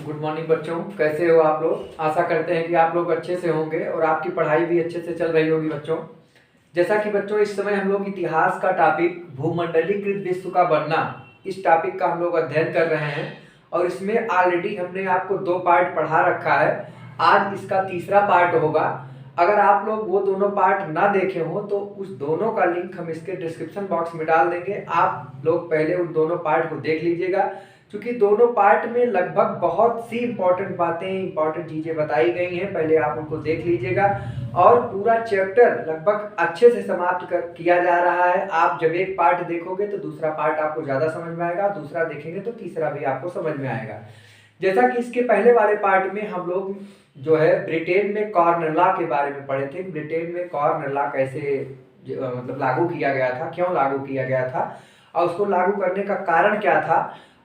Good morning बच्चों, कैसे हो आप लोग। आशा करते हैं कि आप लोग अच्छे से होंगे और आपकी पढ़ाई भी अच्छे से चल रही होगी बच्चों। जैसा कि बच्चों इस समय हम लोग इतिहास का टॉपिक भूमंडलीकृत विश्व का बनना, इस टॉपिक का हम लोग अध्ययन कर रहे हैं और इसमें ऑलरेडी हमने आपको 2 पार्ट पढ़ा रखा है। आज इसका तीसरा पार्ट होगा। अगर आप लोग वो दोनों पार्ट ना देखे हो तो उस दोनों का लिंक हम इसके डिस्क्रिप्शन बॉक्स में डाल देंगे। आप लोग पहले उन दोनों पार्ट को देख लीजिएगा, क्योंकि दोनों पार्ट में लगभग बहुत सी इंपॉर्टेंट चीजें बताई गई हैं। पहले आप उनको देख लीजिएगा और पूरा चैप्टर लगभग अच्छे से समाप्त किया जा रहा है। आप जब एक पार्ट देखोगे तो दूसरा पार्ट आपको ज्यादा समझ में आएगा, दूसरा देखेंगे तो तीसरा भी आपको समझ में आएगा। जैसा कि इसके पहले वाले पार्ट में हम लोग जो है ब्रिटेन में कॉर्न लॉ के बारे में पढ़े थे। ब्रिटेन में कॉर्न लॉ कैसे मतलब लागू किया गया था, क्यों लागू किया गया था और उसको लागू करने का कारण क्या था,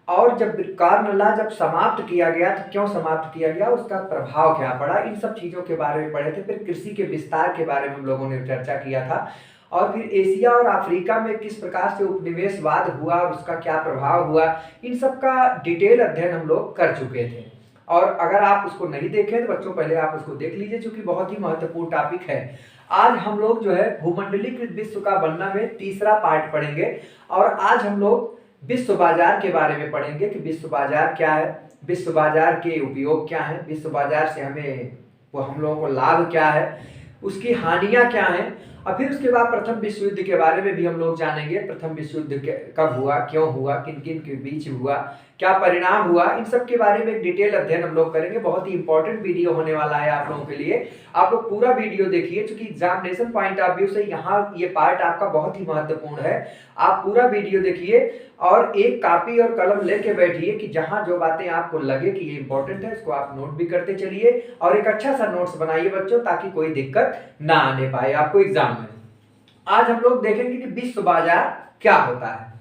और जब कॉर्न लॉ जब समाप्त किया गया तो क्यों समाप्त किया गया, उसका प्रभाव क्या पड़ा, इन सब चीजों के बारे में पढ़े थे। फिर कृषि के विस्तार के बारे में हम लोगों ने चर्चा किया था और फिर एशिया और अफ्रीका में किस प्रकार से उपनिवेशवाद हुआ और उसका क्या प्रभाव हुआ, इन सब का डिटेल अध्ययन हम लोग कर चुके थे। और अगर आप उसको नहीं देखें तो बच्चों पहले आप उसको देख लीजिए, क्योंकि बहुत ही महत्वपूर्ण टॉपिक है। आज हम लोग जो है भूमंडलीकृत विश्व का बनना में तीसरा पार्ट पढ़ेंगे और आज हम लोग विश्व बाजार के बारे में पढ़ेंगे कि विश्व बाजार क्या है, विश्व बाजार के उपयोग क्या है, विश्व बाजार से हम लोगों को लाभ क्या है, उसकी हानियां क्या हैं। और फिर उसके बाद प्रथम विश्व युद्ध के बारे में भी हम लोग जानेंगे। प्रथम विश्व युद्ध कब हुआ, क्यों हुआ, किन किन के बीच हुआ, क्या परिणाम हुआ, इन सब के बारे में एक डिटेल अध्ययन हम लोग करेंगे। बहुत ही इंपॉर्टेंट वीडियो होने वाला है आप लोगों के लिए। आप लोग पूरा वीडियो देखिए, क्योंकि एग्जामिनेशन पॉइंट ऑफ व्यू से यहाँ ये पार्ट आपका बहुत ही महत्वपूर्ण है। आप पूरा वीडियो देखिए और एक कॉपी और कलम लेके बैठिए कि जहां जो बातें आपको लगे कि ये इंपॉर्टेंट है इसको आप नोट भी करते चलिए और एक अच्छा सा नोट्स बनाइए बच्चों, ताकि कोई दिक्कत ना आने पाए आपको एग्जाम में। आज हम लोग देखेंगे कि विश्व बाजार क्या होता है।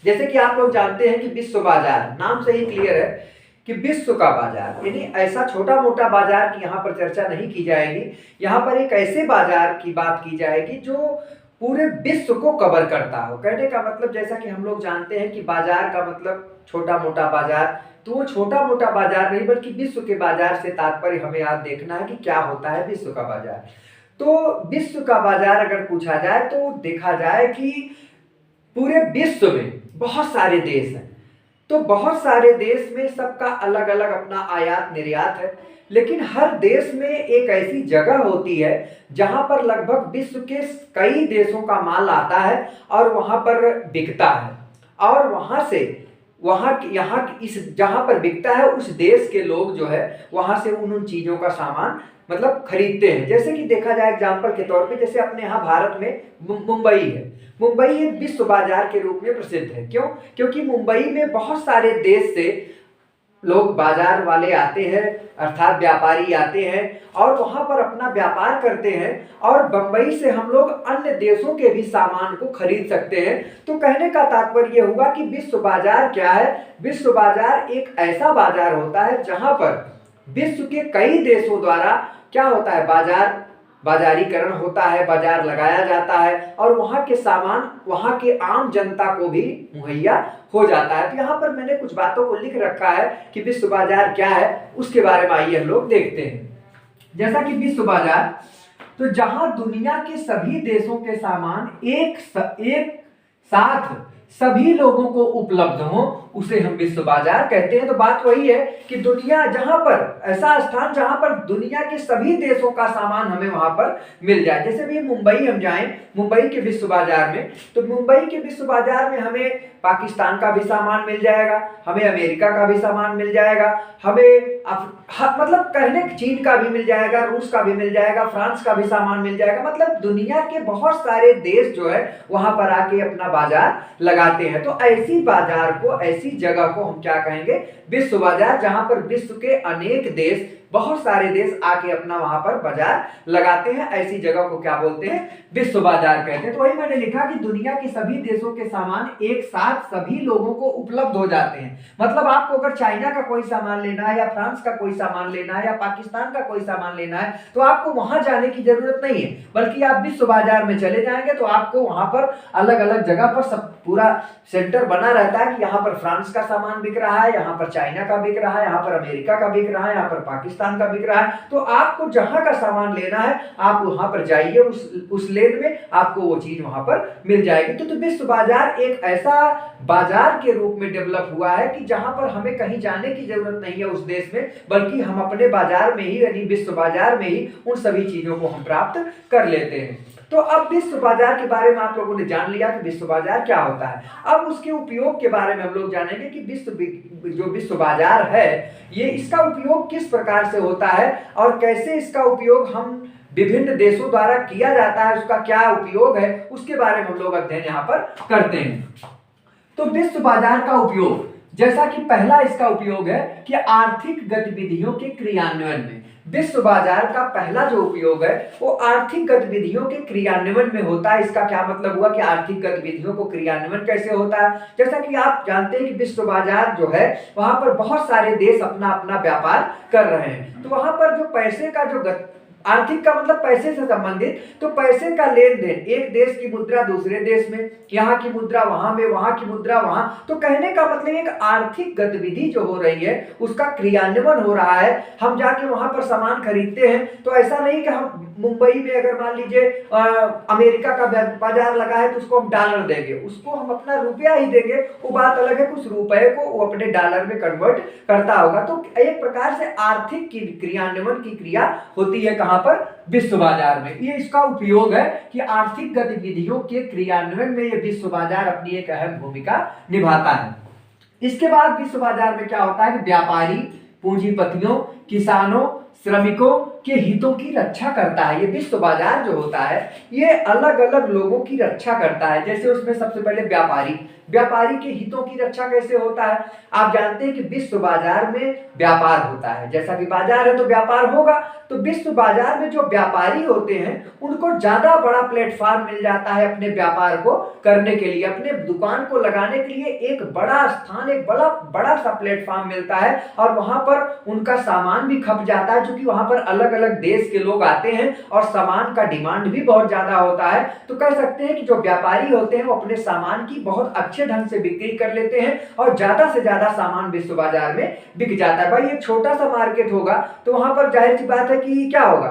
जैसे कि आप लोग जानते हैं कि विश्व बाजार नाम से ही क्लियर है कि विश्व का बाजार, यानी ऐसा छोटा मोटा बाजार की यहाँ पर चर्चा नहीं की जाएगी। यहाँ पर एक ऐसे बाजार की बात की जाएगी जो पूरे विश्व को कवर करता हो। कहने का मतलब, जैसा कि हम लोग जानते हैं कि बाजार का मतलब छोटा मोटा बाजार, तो वो छोटा मोटा बाजार नहीं बल्कि विश्व के बाजार से तात्पर्य हमें आज देखना है कि क्या होता है विश्व का बाजार। तो विश्व का बाजार अगर पूछा जाए तो देखा जाए कि पूरे विश्व में बहुत सारे देश हैं, तो बहुत सारे देश में सबका अलग अलग अपना आयात निर्यात है, लेकिन हर देश में एक ऐसी जगह होती है जहां पर लगभग विश्व के कई देशों का माल आता है और वहां पर बिकता है और वहां से यहाँ इस जहां पर बिकता है उस देश के लोग जो है वहां से उन चीजों का सामान मतलब खरीदते हैं। जैसे कि देखा जाए एग्जाम्पल के तौर पे, जैसे अपने यहाँ भारत में मुंबई है। मुंबई एक विश्व बाजार के रूप में प्रसिद्ध है। क्यों? क्योंकि मुंबई में बहुत सारे देश से लोग बाजार वाले आते हैं, अर्थात व्यापारी आते हैं और वहां पर अपना व्यापार करते हैं और बंबई से हम लोग अन्य देशों के भी सामान को खरीद सकते हैं। तो कहने का तात्पर्य यह हुआ कि विश्व बाजार क्या है। विश्व बाजार एक ऐसा बाजार होता है जहां पर विश्व के कई देशों द्वारा क्या होता है, बाजारीकरण होता है, बाजार लगाया जाता है और वहां के सामान वहां के आम जनता को भी मुहैया हो जाता है। तो यहाँ पर मैंने कुछ बातों को लिख रखा है कि विश्व बाजार क्या है, उसके बारे में आइए हम लोग देखते हैं। जैसा कि विश्व बाजार, तो जहां दुनिया के सभी देशों के सामान एक साथ सभी लोगों को उपलब्ध हो, उसे हम विश्व बाजार कहते हैं। तो बात वही है कि दुनिया जहां पर ऐसा स्थान जहां पर दुनिया के सभी देशों का सामान हमें वहां पर मिल जाए। जैसे भी मुंबई हम जाएं, मुंबई के विश्व बाजार में, तो मुंबई के विश्व बाजार में हमें पाकिस्तान का भी सामान मिल जाएगा, हमें अमेरिका का भी सामान मिल जाएगा, हमें मतलब कहने चीन का भी मिल जाएगा, रूस का भी मिल जाएगा, फ्रांस का भी सामान मिल जाएगा। मतलब दुनिया के बहुत सारे देश जो है वहां पर आके अपना बाजार लगाते हैं। तो ऐसी बाजार को, ऐसी जगह को हम क्या कहेंगे, विश्व बाजार, जहां पर विश्व के अनेक देश बहुत सारे देश आके अपना वहां पर बाजार लगाते हैं। ऐसी जगह को क्या बोलते हैं? विश्व बाजार कहते हैं। तो वही मैंने लिखा कि दुनिया के सभी देशों के सामान एक साथ सभी लोगों को उपलब्ध हो जाते हैं। मतलब आपको अगर चाइना का कोई सामान लेना है या फ्रांस का कोई सामान लेना है या पाकिस्तान का कोई सामान लेना है तो आपको वहां जाने की जरूरत नहीं है, बल्कि आप विश्व बाजार में चले जाएंगे तो आपको वहां पर अलग अलग जगह पर सब पूरा सेंटर बना रहता है कि यहाँ पर फ्रांस का सामान बिक रहा है, यहाँ पर चाइना का बिक रहा है, यहाँ पर अमेरिका का बिक रहा है, यहाँ पर पाकिस्तान का बिक रहा है। तो आपको जहां का सामान लेना है आप वहां पर जाइए, उस लेन में आपको वो चीज वहां पर मिल जाएगी। तो विश्व बाजार एक ऐसा बाजार के रूप में डेवलप हुआ है कि जहां पर हमें कहीं जाने की जरूरत नहीं है उस देश में, बल्कि हम अपने बाजार में ही यानी विश्व बाजार में ही उन सभी चीजों को हम प्राप्त कर लेते हैं। तो अब विश्व बाजार के बारे में आप लोगों ने जान लिया कि विश्व बाजार क्या होता है। अब उसके उपयोग के बारे में हम लोग जानेंगे कि जो विश्व बाजार है ये इसका उपयोग किस प्रकार से होता है और कैसे इसका उपयोग हम विभिन्न देशों द्वारा किया जाता है, उसका क्या उपयोग है, उसके बारे में हम लोग अध्ययन यहाँ पर करते हैं। तो विश्व बाजार का उपयोग, जैसा कि पहला इसका उपयोग है कि आर्थिक गतिविधियों के क्रियान्वयन में। विश्व बाजार का पहला जो उपयोग है वो आर्थिक गतिविधियों के क्रियान्वयन में होता है। इसका क्या मतलब हुआ कि आर्थिक गतिविधियों को क्रियान्वयन कैसे होता है? जैसा कि आप जानते हैं कि विश्व बाजार जो है वहां पर बहुत सारे देश अपना अपना व्यापार कर रहे हैं। तो वहां पर जो पैसे का जो आर्थिक का मतलब पैसे से संबंधित, तो पैसे का लेन देन, एक देश की मुद्रा दूसरे देश में, यहाँ की मुद्रा वहां में, वहां की मुद्रा वहां, तो कहने का मतलब एक आर्थिक गतिविधि जो हो रही है उसका क्रियान्वयन हो रहा है। हम जाके वहां पर सामान खरीदते हैं तो ऐसा नहीं कि हम मुंबई में अगर मान लीजिए अमेरिका का बाजार लगा है तो उसको हम डॉलर देंगे, उसको हम अपना रुपया ही देंगे, वो बात अलग है, कुछ रुपए को वो अपने डॉलर में कन्वर्ट करता होगा। तो एक प्रकार से आर्थिक की क्रियान्वयन की क्रिया होती है पर विश्व बाजार में। ये इसका उपयोग है कि आर्थिक गतिविधियों के क्रियान्वयन में ये विश्व बाजार अपनी एक अहम भूमिका निभाता है। इसके बाद विश्व बाजार में क्या होता है कि व्यापारी, पूंजीपतियों, किसानों, श्रमिकों के हितों की रक्षा करता है। ये विश्व बाजार जो होता है ये अलग अलग लोगों की रक्षा करता है। जैसे उसमें सबसे पहले व्यापारी के हितों की रक्षा कैसे होता है? आप जानते हैं कि विश्व बाजार में व्यापार होता है, जैसा कि बाजार है तो व्यापार होगा। तो विश्व बाजार में जो व्यापारी होते हैं उनको ज्यादा बड़ा प्लेटफॉर्म मिल जाता है अपने व्यापार को करने के लिए, अपने दुकान को लगाने के लिए एक बड़ा स्थान, एक बड़ा सा प्लेटफॉर्म मिलता है और वहां पर उनका सामान भी खप जाता है, क्योंकि वहां पर अलग अलग देश के लोग आते हैं और सामान का डिमांड भी बहुत ज्यादा होता है। तो कह सकते हैं कि जो व्यापारी होते हैं वो अपने सामान की बहुत अच्छे ढंग से बिक्री कर लेते हैं और ज्यादा से ज्यादा सामान विश्व बाजार में बिक जाता है। भाई ये छोटा सा मार्केट होगा तो वहां पर जाहिर सी बात है कि क्या होगा,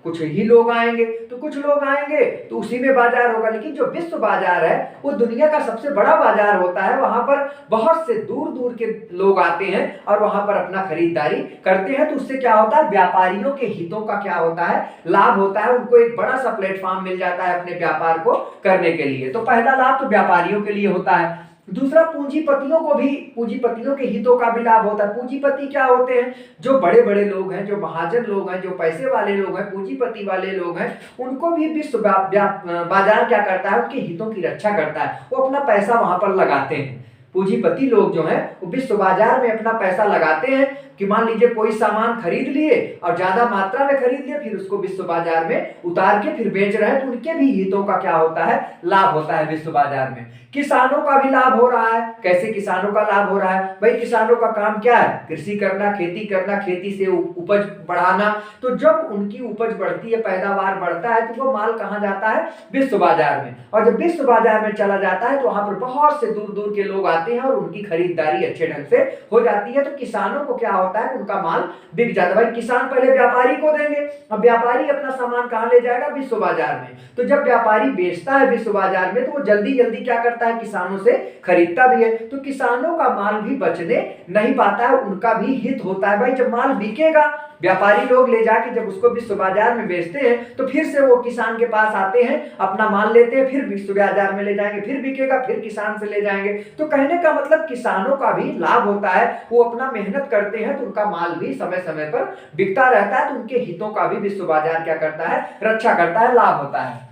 कुछ ही लोग आएंगे, तो कुछ लोग आएंगे तो उसी में बाजार होगा। लेकिन जो विश्व बाजार है वो दुनिया का सबसे बड़ा बाजार होता है, वहां पर बहुत से दूर दूर के लोग आते हैं और वहां पर अपना खरीदारी करते हैं। तो उससे क्या होता है, व्यापारियों के हितों का क्या होता है, लाभ होता है। उनको एक बड़ा सा प्लेटफॉर्म मिल जाता है अपने व्यापार को करने के लिए। तो पहला लाभ तो व्यापारियों के लिए होता है। दूसरा, पूंजीपतियों के हितों का भी लाभ होता है। पूंजीपति क्या होते हैं? जो बड़े बड़े लोग हैं, जो महाजन लोग हैं, जो पैसे वाले लोग हैं, पूंजीपति वाले लोग हैं, उनको भी विश्व बाजार क्या करता है, उनके हितों की रक्षा करता है। वो अपना पैसा वहां पर लगाते हैं। पूंजीपति लोग जो हैं वो विश्व बाजार में अपना पैसा लगाते हैं कि मान लीजिए कोई सामान खरीद लिए और ज्यादा मात्रा में खरीद लिए, फिर उसको विश्व बाजार में उतार के फिर बेच रहे हैं, तो उनके भी हितों का क्या होता है, लाभ होता है विश्व बाजार में। किसानों का भी लाभ हो रहा है। कैसे किसानों का लाभ हो रहा है? भाई किसानों का काम क्या है, कृषि करना, खेती करना, खेती से उपज बढ़ाना। तो जब उनकी उपज बढ़ती है, पैदावार बढ़ता है, तो वो माल कहाँ जाता है, विश्व बाजार में। और जब विश्व बाजार में चला जाता है तो वहां पर बहुत से दूर दूर के लोग आते हैं और उनकी खरीदारी अच्छे ढंग से हो जाती है। तो किसानों को क्या होता है, उनका माल बिक जाता है। भाई किसान पहले व्यापारी को देंगे, अब व्यापारी अपना सामान कहाँ ले जाएगा, विश्व बाजार में। तो जब व्यापारी बेचता है विश्व बाजार में तो वो जल्दी जल्दी क्या करता है, किसानों से खरीदता भी है। तो किसानों का माल भी बचने नहीं पाता है, उनका भी हित होता है। भाई जब माल बिकेगा, व्यापारी लोग ले जाके जब उसको विश्व बाजार में बेचते हैं तो फिर से वो किसान के पास आते हैं, अपना माल लेते हैं, फिर विश्व बाजार में ले जाएंगे, फिर बिकेगा, फिर किसान से ले जाएंगे। तो कहने का मतलब किसानों का भी लाभ होता है। वो अपना मेहनत करते हैं तो उनका माल भी समय समय पर बिकता रहता है, तो उनके हितों का भी विश्व बाजार क्या करता है, रक्षा करता है, लाभ होता है।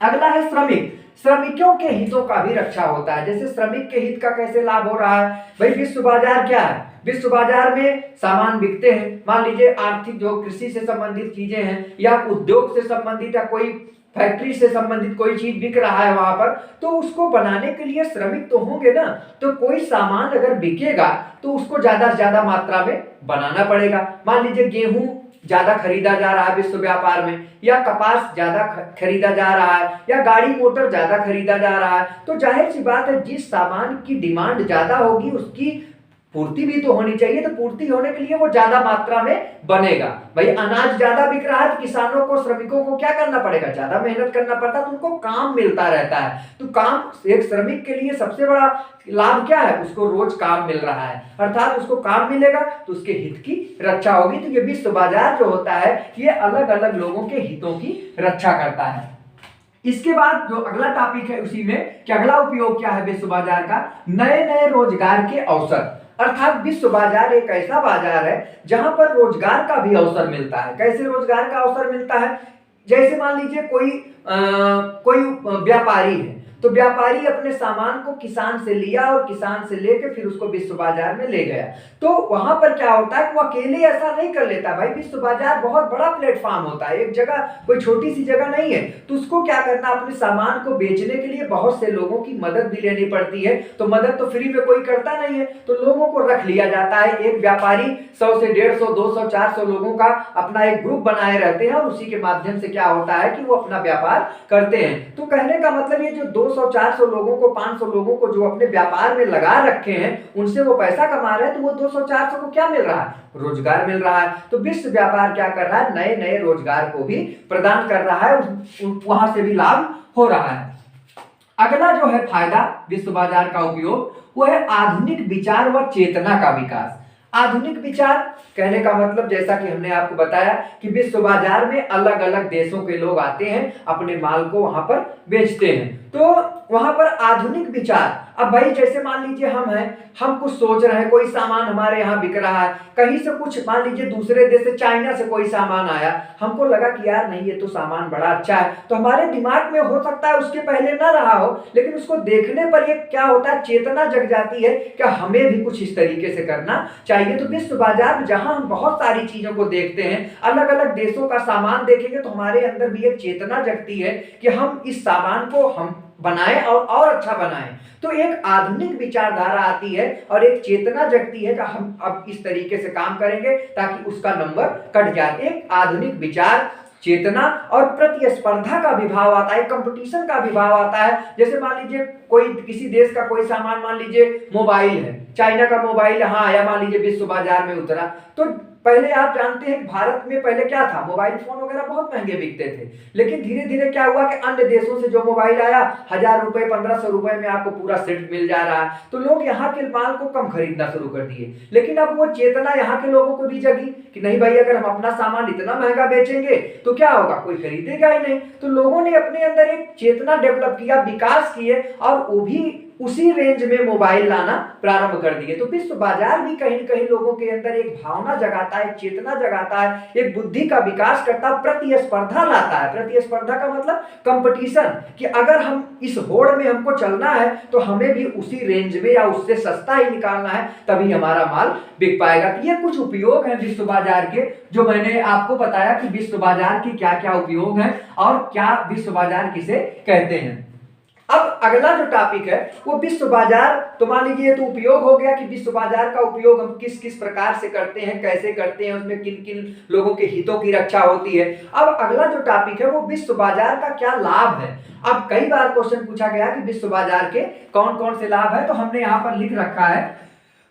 अगला है श्रमिक। श्रमिकों के हितों का भी रक्षा होता है। जैसे श्रमिक के हित का कैसे लाभ हो रहा है भाई, विश्व बाजार क्या है, विश्व बाजार में सामान बिकते हैं। मान लीजिए आर्थिक जो कृषि से संबंधित चीजें हैं या उद्योग से संबंधित या कोई फैक्ट्री से संबंधित कोई चीज बिक रहा है वहां पर, तो उसको बनाने के लिए श्रमिक तो होंगे ना। तो कोई सामान अगर बिकेगा तो उसको ज्यादा से ज्यादा मात्रा में बनाना पड़ेगा। मान लीजिए गेहूं ज्यादा खरीदा जा रहा है विश्व व्यापार में, या कपास ज्यादा खरीदा जा रहा है, या गाड़ी मोटर ज्यादा खरीदा जा रहा है, तो जाहिर सी बात है जिस सामान की डिमांड ज्यादा होगी उसकी पूर्ति भी तो होनी चाहिए। तो पूर्ति होने के लिए वो ज्यादा मात्रा में बनेगा। भाई अनाज ज्यादा बिक रहा है तो किसानों को, श्रमिकों को क्या करना पड़ेगा, ज्यादा मेहनत करना पड़ता है, तो उनको काम मिलता रहता है। तो काम एक श्रमिक के लिए सबसे बड़ा लाभ क्या है, उसको रोज काम मिल रहा है, अर्थात उसको काम मिलेगा तो उसके हित की रक्षा होगी। तो ये विश्व बाजार जो होता है ये अलग अलग लोगों के हितों की रक्षा करता है। इसके बाद जो अगला टॉपिक है उसी में कि अगला उपयोग क्या है विश्व बाजार का, नए नए रोजगार के अवसर। अर्थात विश्व बाजार एक ऐसा बाजार है जहां पर रोजगार का भी अवसर मिलता है। कैसे रोजगार का अवसर मिलता है, जैसे मान लीजिए कोई व्यापारी है, तो व्यापारी अपने सामान को किसान से लिया और किसान से लेकर फिर उसको विश्व बाजार में ले गया। तो वहां पर क्या होता है, वो अकेले ऐसा नहीं कर लेता भाई, विश्व बाजार बहुत बड़ा प्लेटफॉर्म होता है, एक जगह कोई छोटी सी जगह नहीं है। तो उसको क्या करना, अपने सामान को बेचने के लिए बहुत से लोगों की मदद भी लेनी पड़ती है। तो मदद तो फ्री में कोई करता नहीं है, तो लोगों को रख लिया जाता है। एक व्यापारी 100 से 150, 200, 400 लोगों का अपना एक ग्रुप बनाए रहते हैं और उसी के माध्यम से क्या होता है कि वो अपना व्यापार करते हैं। तो कहने का मतलब ये जो 200, 400 लोगों को, 500 लोगों को जो अपने व्यापार में लगा रखे हैं, उनसे वो पैसा कमा रहे हैं, तो वो 200, 400 को क्या मिल रहा है, रोजगार मिल रहा है। तो विश्व व्यापार क्या कर रहा है, नए नए रोजगार को भी प्रदान कर रहा है, वहां से भी लाभ हो रहा है। अगला जो है फायदा विश्व बाजार का उपयोग, वो है आधुनिक विचार व चेतना का विकास। आधुनिक विचार कहने का मतलब जैसा कि हमने आपको बताया कि विश्व बाजार में अलग अलग देशों के लोग आते हैं, अपने माल को वहां पर बेचते हैं। तो वहां पर आधुनिक विचार, अब भाई जैसे मान लीजिए हम कुछ सोच रहे हैं, कोई सामान हमारे यहाँ बिक रहा है, कहीं से कुछ मान लीजिए दूसरे देश से, चाइना से कोई सामान आया, हमको लगा कि यार नहीं ये तो सामान बड़ा अच्छा है, तो हमारे दिमाग में हो सकता है उसके पहले ना रहा हो, लेकिन उसको देखने पर ये क्या होता है, चेतना जग जाती है कि हमें भी कुछ इस तरीके से करना चाहिए। तो विश्व बाजार में जहां हम बहुत सारी चीजों को देखते हैं, अलग अलग देशों का सामान देखेंगे तो हमारे अंदर भी एक चेतना जगती है कि हम इस सामान को हम बनाएं और अच्छा बनाएं। तो एक आधुनिक विचारधारा आती है और एक चेतना जगती है कि हम अब इस तरीके से काम करेंगे ताकि उसका नंबर कट जाए। एक आधुनिक विचार, चेतना और प्रतिस्पर्धा का भी भाव आता है, कंपटीशन का भी भाव आता है। जैसे मान लीजिए कोई किसी देश का कोई सामान, मान लीजिए मोबाइल है, चाइना का मोबाइल यहाँ आया, मान लीजिए विश्व बाजार में उतरा, तो पहले आप जानते हैं भारत में पहले क्या था, मोबाइल फोन वगैरह बहुत महंगे बिकते थे, लेकिन धीरे धीरे क्या हुआ कि अन्य देशों से जो मोबाइल आया, 1000 रुपए 1500 रुपए में आपको पूरा सेट मिल जा रहा है, तो लोग यहाँ के माल को कम खरीदना शुरू कर दिए। लेकिन अब वो चेतना यहाँ के लोगों को भी जगी कि नहीं भाई, अगर हम अपना सामान इतना महंगा बेचेंगे तो क्या होगा, कोई खरीदेगा ही नहीं। तो लोगों ने अपने अंदर एक चेतना डेवलप किया, विकास किए, और वो भी उसी रेंज में मोबाइल लाना प्रारंभ कर दिए। तो विश्व बाजार भी कहीं न कहीं लोगों के अंदर एक भावना जगाता है, चेतना जगाता है, एक बुद्धि का विकास करता है, प्रतिस्पर्धा लाता है। प्रतिस्पर्धा का मतलब कंपटीशन, कि अगर हम इस होड़ में हमको चलना है तो हमें भी उसी रेंज में या उससे सस्ता ही निकालना है, तभी हमारा माल बिक पाएगा। तो ये कुछ उपयोग हैं विश्व बाजार के, जो मैंने आपको बताया कि विश्व बाजार के क्या क्या उपयोग हैं और क्या विश्व बाजार किसे कहते हैं। अब अगला जो टॉपिक है वो विश्व बाजार, तो मान लीजिए तो उपयोग हो गया कि विश्व बाजार का उपयोग हम किस किस प्रकार से करते हैं, कैसे करते हैं, उसमें किन किन लोगों के हितों की रक्षा होती है। अब अगला जो टॉपिक है वो विश्व बाजार का क्या लाभ है। अब कई बार क्वेश्चन पूछा गया कि विश्व बाजार के कौन कौन से लाभ है, तो हमने यहाँ पर लिख रखा है।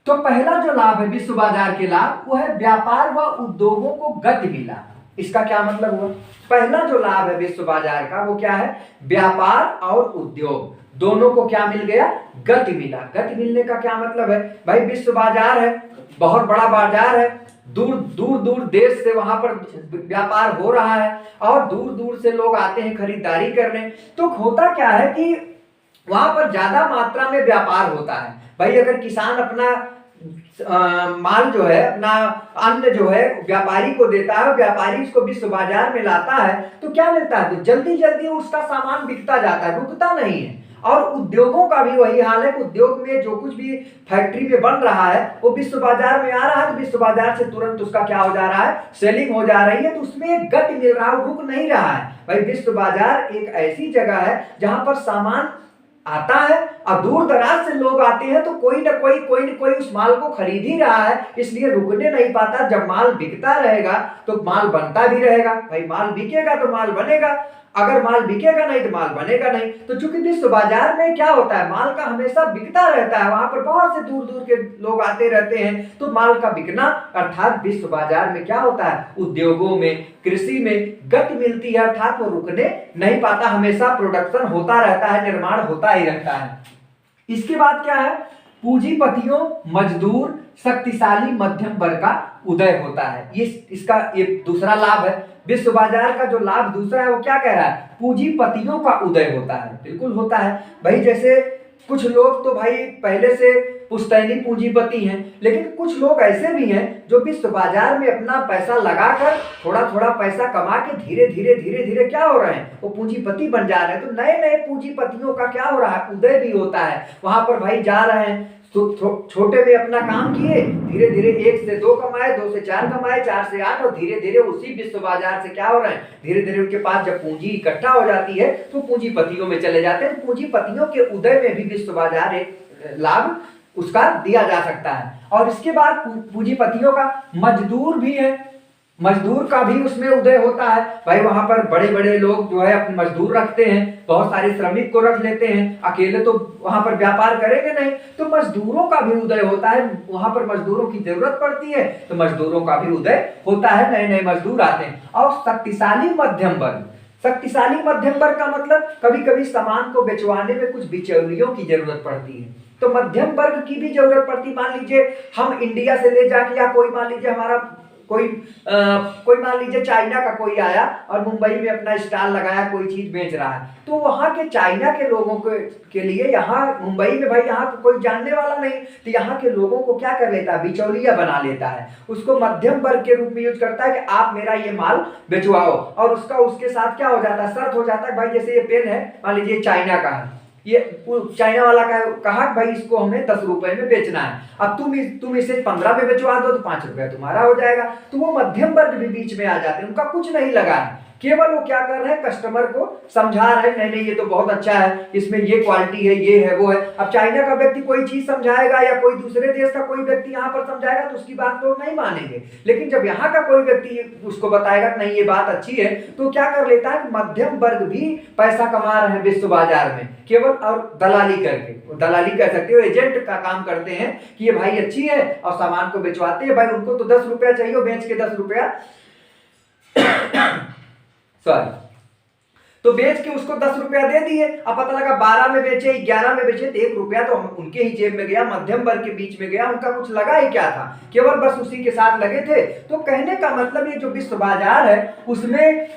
तो पहला जो लाभ है विश्व बाजार के लाभ, वो है व्यापार व उद्योगों को गति मिला। इसका क्या मतलब हुआ, पहला जो लाभ है विश्व बाजार का वो क्या है, व्यापार और उद्योग दोनों को क्या मिल गया, गति मिला। गति मिलने का क्या मतलब है भाई, विश्व बाजार है, बहुत बड़ा बाजार है, दूर दूर देश से वहां पर व्यापार हो रहा है और दूर दूर से लोग आते हैं खरीदारी करने। तो होता क्या है कि वहां पर ज्यादा मात्रा में व्यापार होता है। भाई अगर किसान अपना माल जो है अपना अन्न जो है व्यापारी को देता है, व्यापारी उसको विश्व बाजार में लाता है, तो क्या मिलता है, तो जल्दी जल्दी उसका सामान बिकता जाता है, रुकता नहीं है। और उद्योगों का भी वही हाल है कि उद्योग में जो कुछ भी फैक्ट्री में बन रहा है वो विश्व बाजार में आ रहा है, तो विश्व बाजार से तुरंत उसका क्या हो जा रहा है, सेलिंग हो जा रही है, तो उसमें एक गति मिल रहा है, रुक नहीं रहा है। भाई विश्व बाजार एक ऐसी जगह है जहां पर सामान आता है और दूर दराज से लोग आते हैं, तो कोई ना कोई उस माल को खरीद ही रहा है, इसलिए रुकने नहीं पाता। जब माल बिकता रहेगा तो माल बनता भी रहेगा। भाई माल बिकेगा तो माल बनेगा, अगर माल बिकेगा नहीं तो माल बनेगा नहीं। तो चूंकि विश्व बाजार में क्या होता है, माल का हमेशा बिकता रहता है, वहां पर बहुत से दूर दूर के लोग आते रहते हैं, तो माल का बिकना अर्थात विश्व बाजार में क्या होता है, उद्योगों में, कृषि में गति मिलती है, अर्थात वो रुकने नहीं पाता, हमेशा प्रोडक्शन होता रहता है, निर्माण होता ही रहता है। इसके बाद क्या है, पूंजीपतियों, मजदूर, शक्तिशाली मध्यम वर्ग का उदय होता है। ये इसका ये दूसरा लाभ है। विश्व बाजार का जो लाभ दूसरा है वो क्या कह रहा है, पूंजीपतियों का उदय होता है। बिल्कुल होता है भाई, जैसे कुछ लोग तो भाई पहले से पुश्तैनी पूंजीपति हैं, लेकिन कुछ लोग ऐसे भी हैं जो विश्व बाजार में अपना पैसा लगाकर थोड़ा थोड़ा पैसा कमा के धीरे धीरे क्या हो रहे हैं, वो पूंजीपति बन जा रहे हैं। तो नए नए पूंजीपतियों का क्या हो रहा है, उदय भी होता है। वहां पर भाई जा रहे हैं तो छोटे में अपना काम किए, धीरे धीरे 1 से 2 कमाए, 2 से 4 कमाए, 4 से 8, और धीरे धीरे उसी विश्व बाजार से क्या हो रहे हैं, धीरे धीरे उनके पास जब पूंजी इकट्ठा हो जाती है तो पूंजीपतियों में चले जाते हैं। पूंजीपतियों के उदय में भी विश्व बाजार एक लाभ उसका दिया जा सकता है। और इसके बाद पूंजीपतियों का मजदूर भी है, मजदूर का भी उसमें उदय होता है। भाई वहां पर बड़े बड़े लोग जो है अपने मजदूर रखते हैं, बहुत सारे श्रमिक को रख लेते हैं, अकेले तो वहां पर व्यापार करेंगे नहीं, तो मजदूरों का भी उदय होता है। वहां पर मजदूरों की जरूरत पड़ती है तो मजदूरों का भी उदय होता है, नए नए मजदूर आते हैं। और शक्तिशाली मध्यम वर्ग, शक्तिशाली मध्यम वर्ग का मतलब कभी कभी सामान को बेचवाने में कुछ बिचौलियों की जरूरत पड़ती है, तो मध्यम वर्ग की भी जरूरत पड़ती। मान लीजिए हम इंडिया से ले जाके, या कोई मान लीजिए हमारा कोई मान लीजिए चाइना का कोई आया और मुंबई में अपना स्टॉल लगाया, कोई चीज बेच रहा है, तो वहां के चाइना के लोगों के लिए यहाँ मुंबई में भाई यहाँ कोई जानने वाला नहीं, तो यहाँ के लोगों को क्या कर लेता है, बिचौलिया बना लेता है, उसको मध्यम वर्ग के रूप में यूज करता है कि आप मेरा ये माल बेचवाओ, और उसका उसके साथ क्या हो जाता है, शर्त हो जाता है भाई जैसे ये पेन है, मान लीजिए चाइना का है, ये चाइना वाला का कहा भाई इसको हमें 10 रुपए में बेचना है, अब तुम इसे 15 में बेचवा दो तो 5 रुपए तुम्हारा हो जाएगा। तो वो मध्यम वर्ग भी बीच में आ जाते हैं, उनका कुछ नहीं लगा है, केवल वो क्या कर रहे हैं, कस्टमर को समझा रहे हैं, नहीं नहीं ये तो बहुत अच्छा है, इसमें ये क्वालिटी है, ये है, वो है। अब चाइना का व्यक्ति कोई चीज समझाएगा या कोई दूसरे देश का कोई व्यक्ति यहाँ पर समझाएगा तो उसकी बात तो नहीं मानेंगे, लेकिन जब यहाँ का कोई व्यक्ति उसको बताएगा नहीं ये बात अच्छी है, तो क्या कर लेता है, मध्यम वर्ग भी पैसा कमा रहे हैं विश्व बाजार में, केवल और दलाली करके, दलाली कह सकते हो, एजेंट का काम करते हैं कि ये भाई अच्छी है और सामान को बेचवाते हैं। भाई उनको तो 10 रुपया चाहिए, बेच के 10 रुपया सॉरी, तो बेच के उसको 10 रुपया दे दिए, अब पता लगा 12 में बेचे, 11 में बेचे, तो 1 रुपया तो उनके ही जेब में गया, मध्यम वर्ग के बीच में गया, उनका कुछ लगा ही क्या था, केवल बस उसी के साथ लगे थे। तो कहने का मतलब ये जो विश्व बाजार है उसमें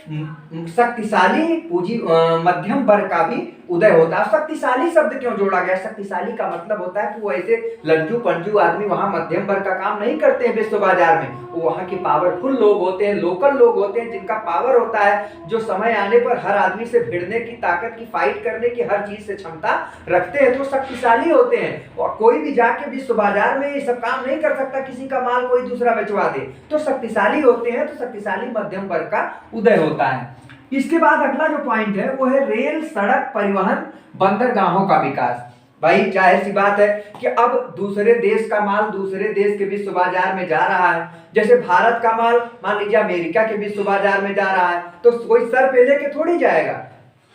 शक्तिशाली पूंजी मध्यम वर्ग का भी उदय होता है। शक्तिशाली शब्द क्यों जोड़ा गया, शक्तिशाली का मतलब होता है कि वो ऐसे लंजू पंजू आदमी वहां मध्यम वर्ग का काम नहीं करते हैं विश्व बाजार में, वो वहां के पावरफुल लोग होते हैं, लोकल लोग होते हैं, जिनका पावर होता है, जो समय आने पर हर आदमी से भिड़ने की ताकत की, फाइट करने की, हर चीज से क्षमता रखते हैं, तो शक्तिशाली होते हैं। और कोई भी जाके विश्व बाजार में ये सब काम नहीं कर सकता, किसी का माल कोई दूसरा बेचवा दे, तो शक्तिशाली होते हैं, तो शक्तिशाली मध्यम वर्ग का उदय होता है। इसके बाद अगला जो पॉइंट है वो है रेल, सड़क, परिवहन, बंदरगाहों का विकास। भाई जाहिर सी बात है कि अब दूसरे देश का माल दूसरे देश के विश्व बाजार में जा रहा है, जैसे भारत का माल मान लीजिए अमेरिका के विश्व बाजार में जा रहा है, तो कोई सर पे लेके थोड़ी जाएगा,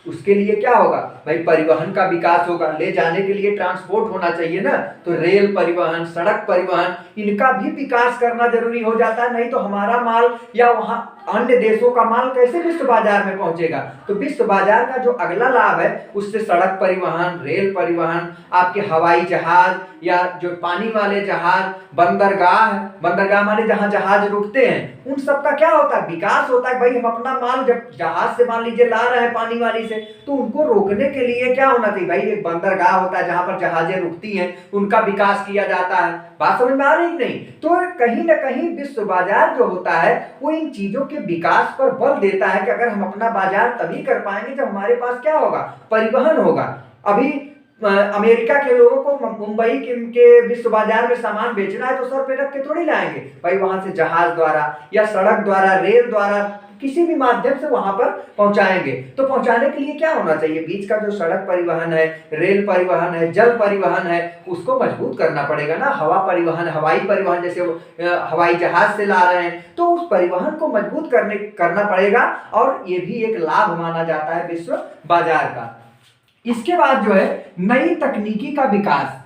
उसके लिए क्या होगा भाई, परिवहन का विकास होगा, ले जाने के लिए ट्रांसपोर्ट होना चाहिए ना, तो रेल परिवहन, सड़क परिवहन, इनका भी विकास करना जरूरी हो जाता है, नहीं तो हमारा माल या वहां अन्य देशों का माल कैसे विश्व बाजार में पहुंचेगा। तो विश्व बाजार का जो अगला लाभ है उससे सड़क परिवहन, रेल परिवहन, आपके हवाई जहाज या जो पानी वाले जहाज, बंदरगाह, बंदरगाह माने जहां जहाज रुकते हैं, उन सब का क्या होता है, विकास होता है। भाई हम अपना माल जब जहाज से मान लीजिए ला रहे हैं पानी वाली से, तो उनको रोकने के लिए क्या होना चाहिए भाई, एक बंदरगाह होता है जहां पर जहाजें रुकती हैं, उनका विकास किया जाता है। बात समझ में आ रही नहीं? तो कहीं ना कहीं विश्व बाजार जो होता है वो इन चीजों के विकास पर बल देता है कि अगर हम अपना बाजार तभी कर पाएंगे जब हमारे पास क्या होगा, परिवहन होगा। अभी अमेरिका के लोगों को मुंबई के विश्व बाजार में सामान बेचना है तो सर पे रख के थोड़ी लाएंगे भाई, वहां से जहाज द्वारा या सड़क द्वारा, रेल द्वारा, किसी भी माध्यम से वहां पर पहुंचाएंगे। तो पहुंचाने के लिए क्या होना चाहिए, बीच का जो सड़क परिवहन है, रेल परिवहन है, जल परिवहन है, उसको मजबूत करना पड़ेगा ना। हवा परिवहन, हवाई परिवहन, जैसे हवाई जहाज से ला रहे हैं तो उस परिवहन को मजबूत करना पड़ेगा, और ये भी एक लाभ माना जाता है विश्व बाजार का। इसके बाद जो है नई तकनीकी का विकास।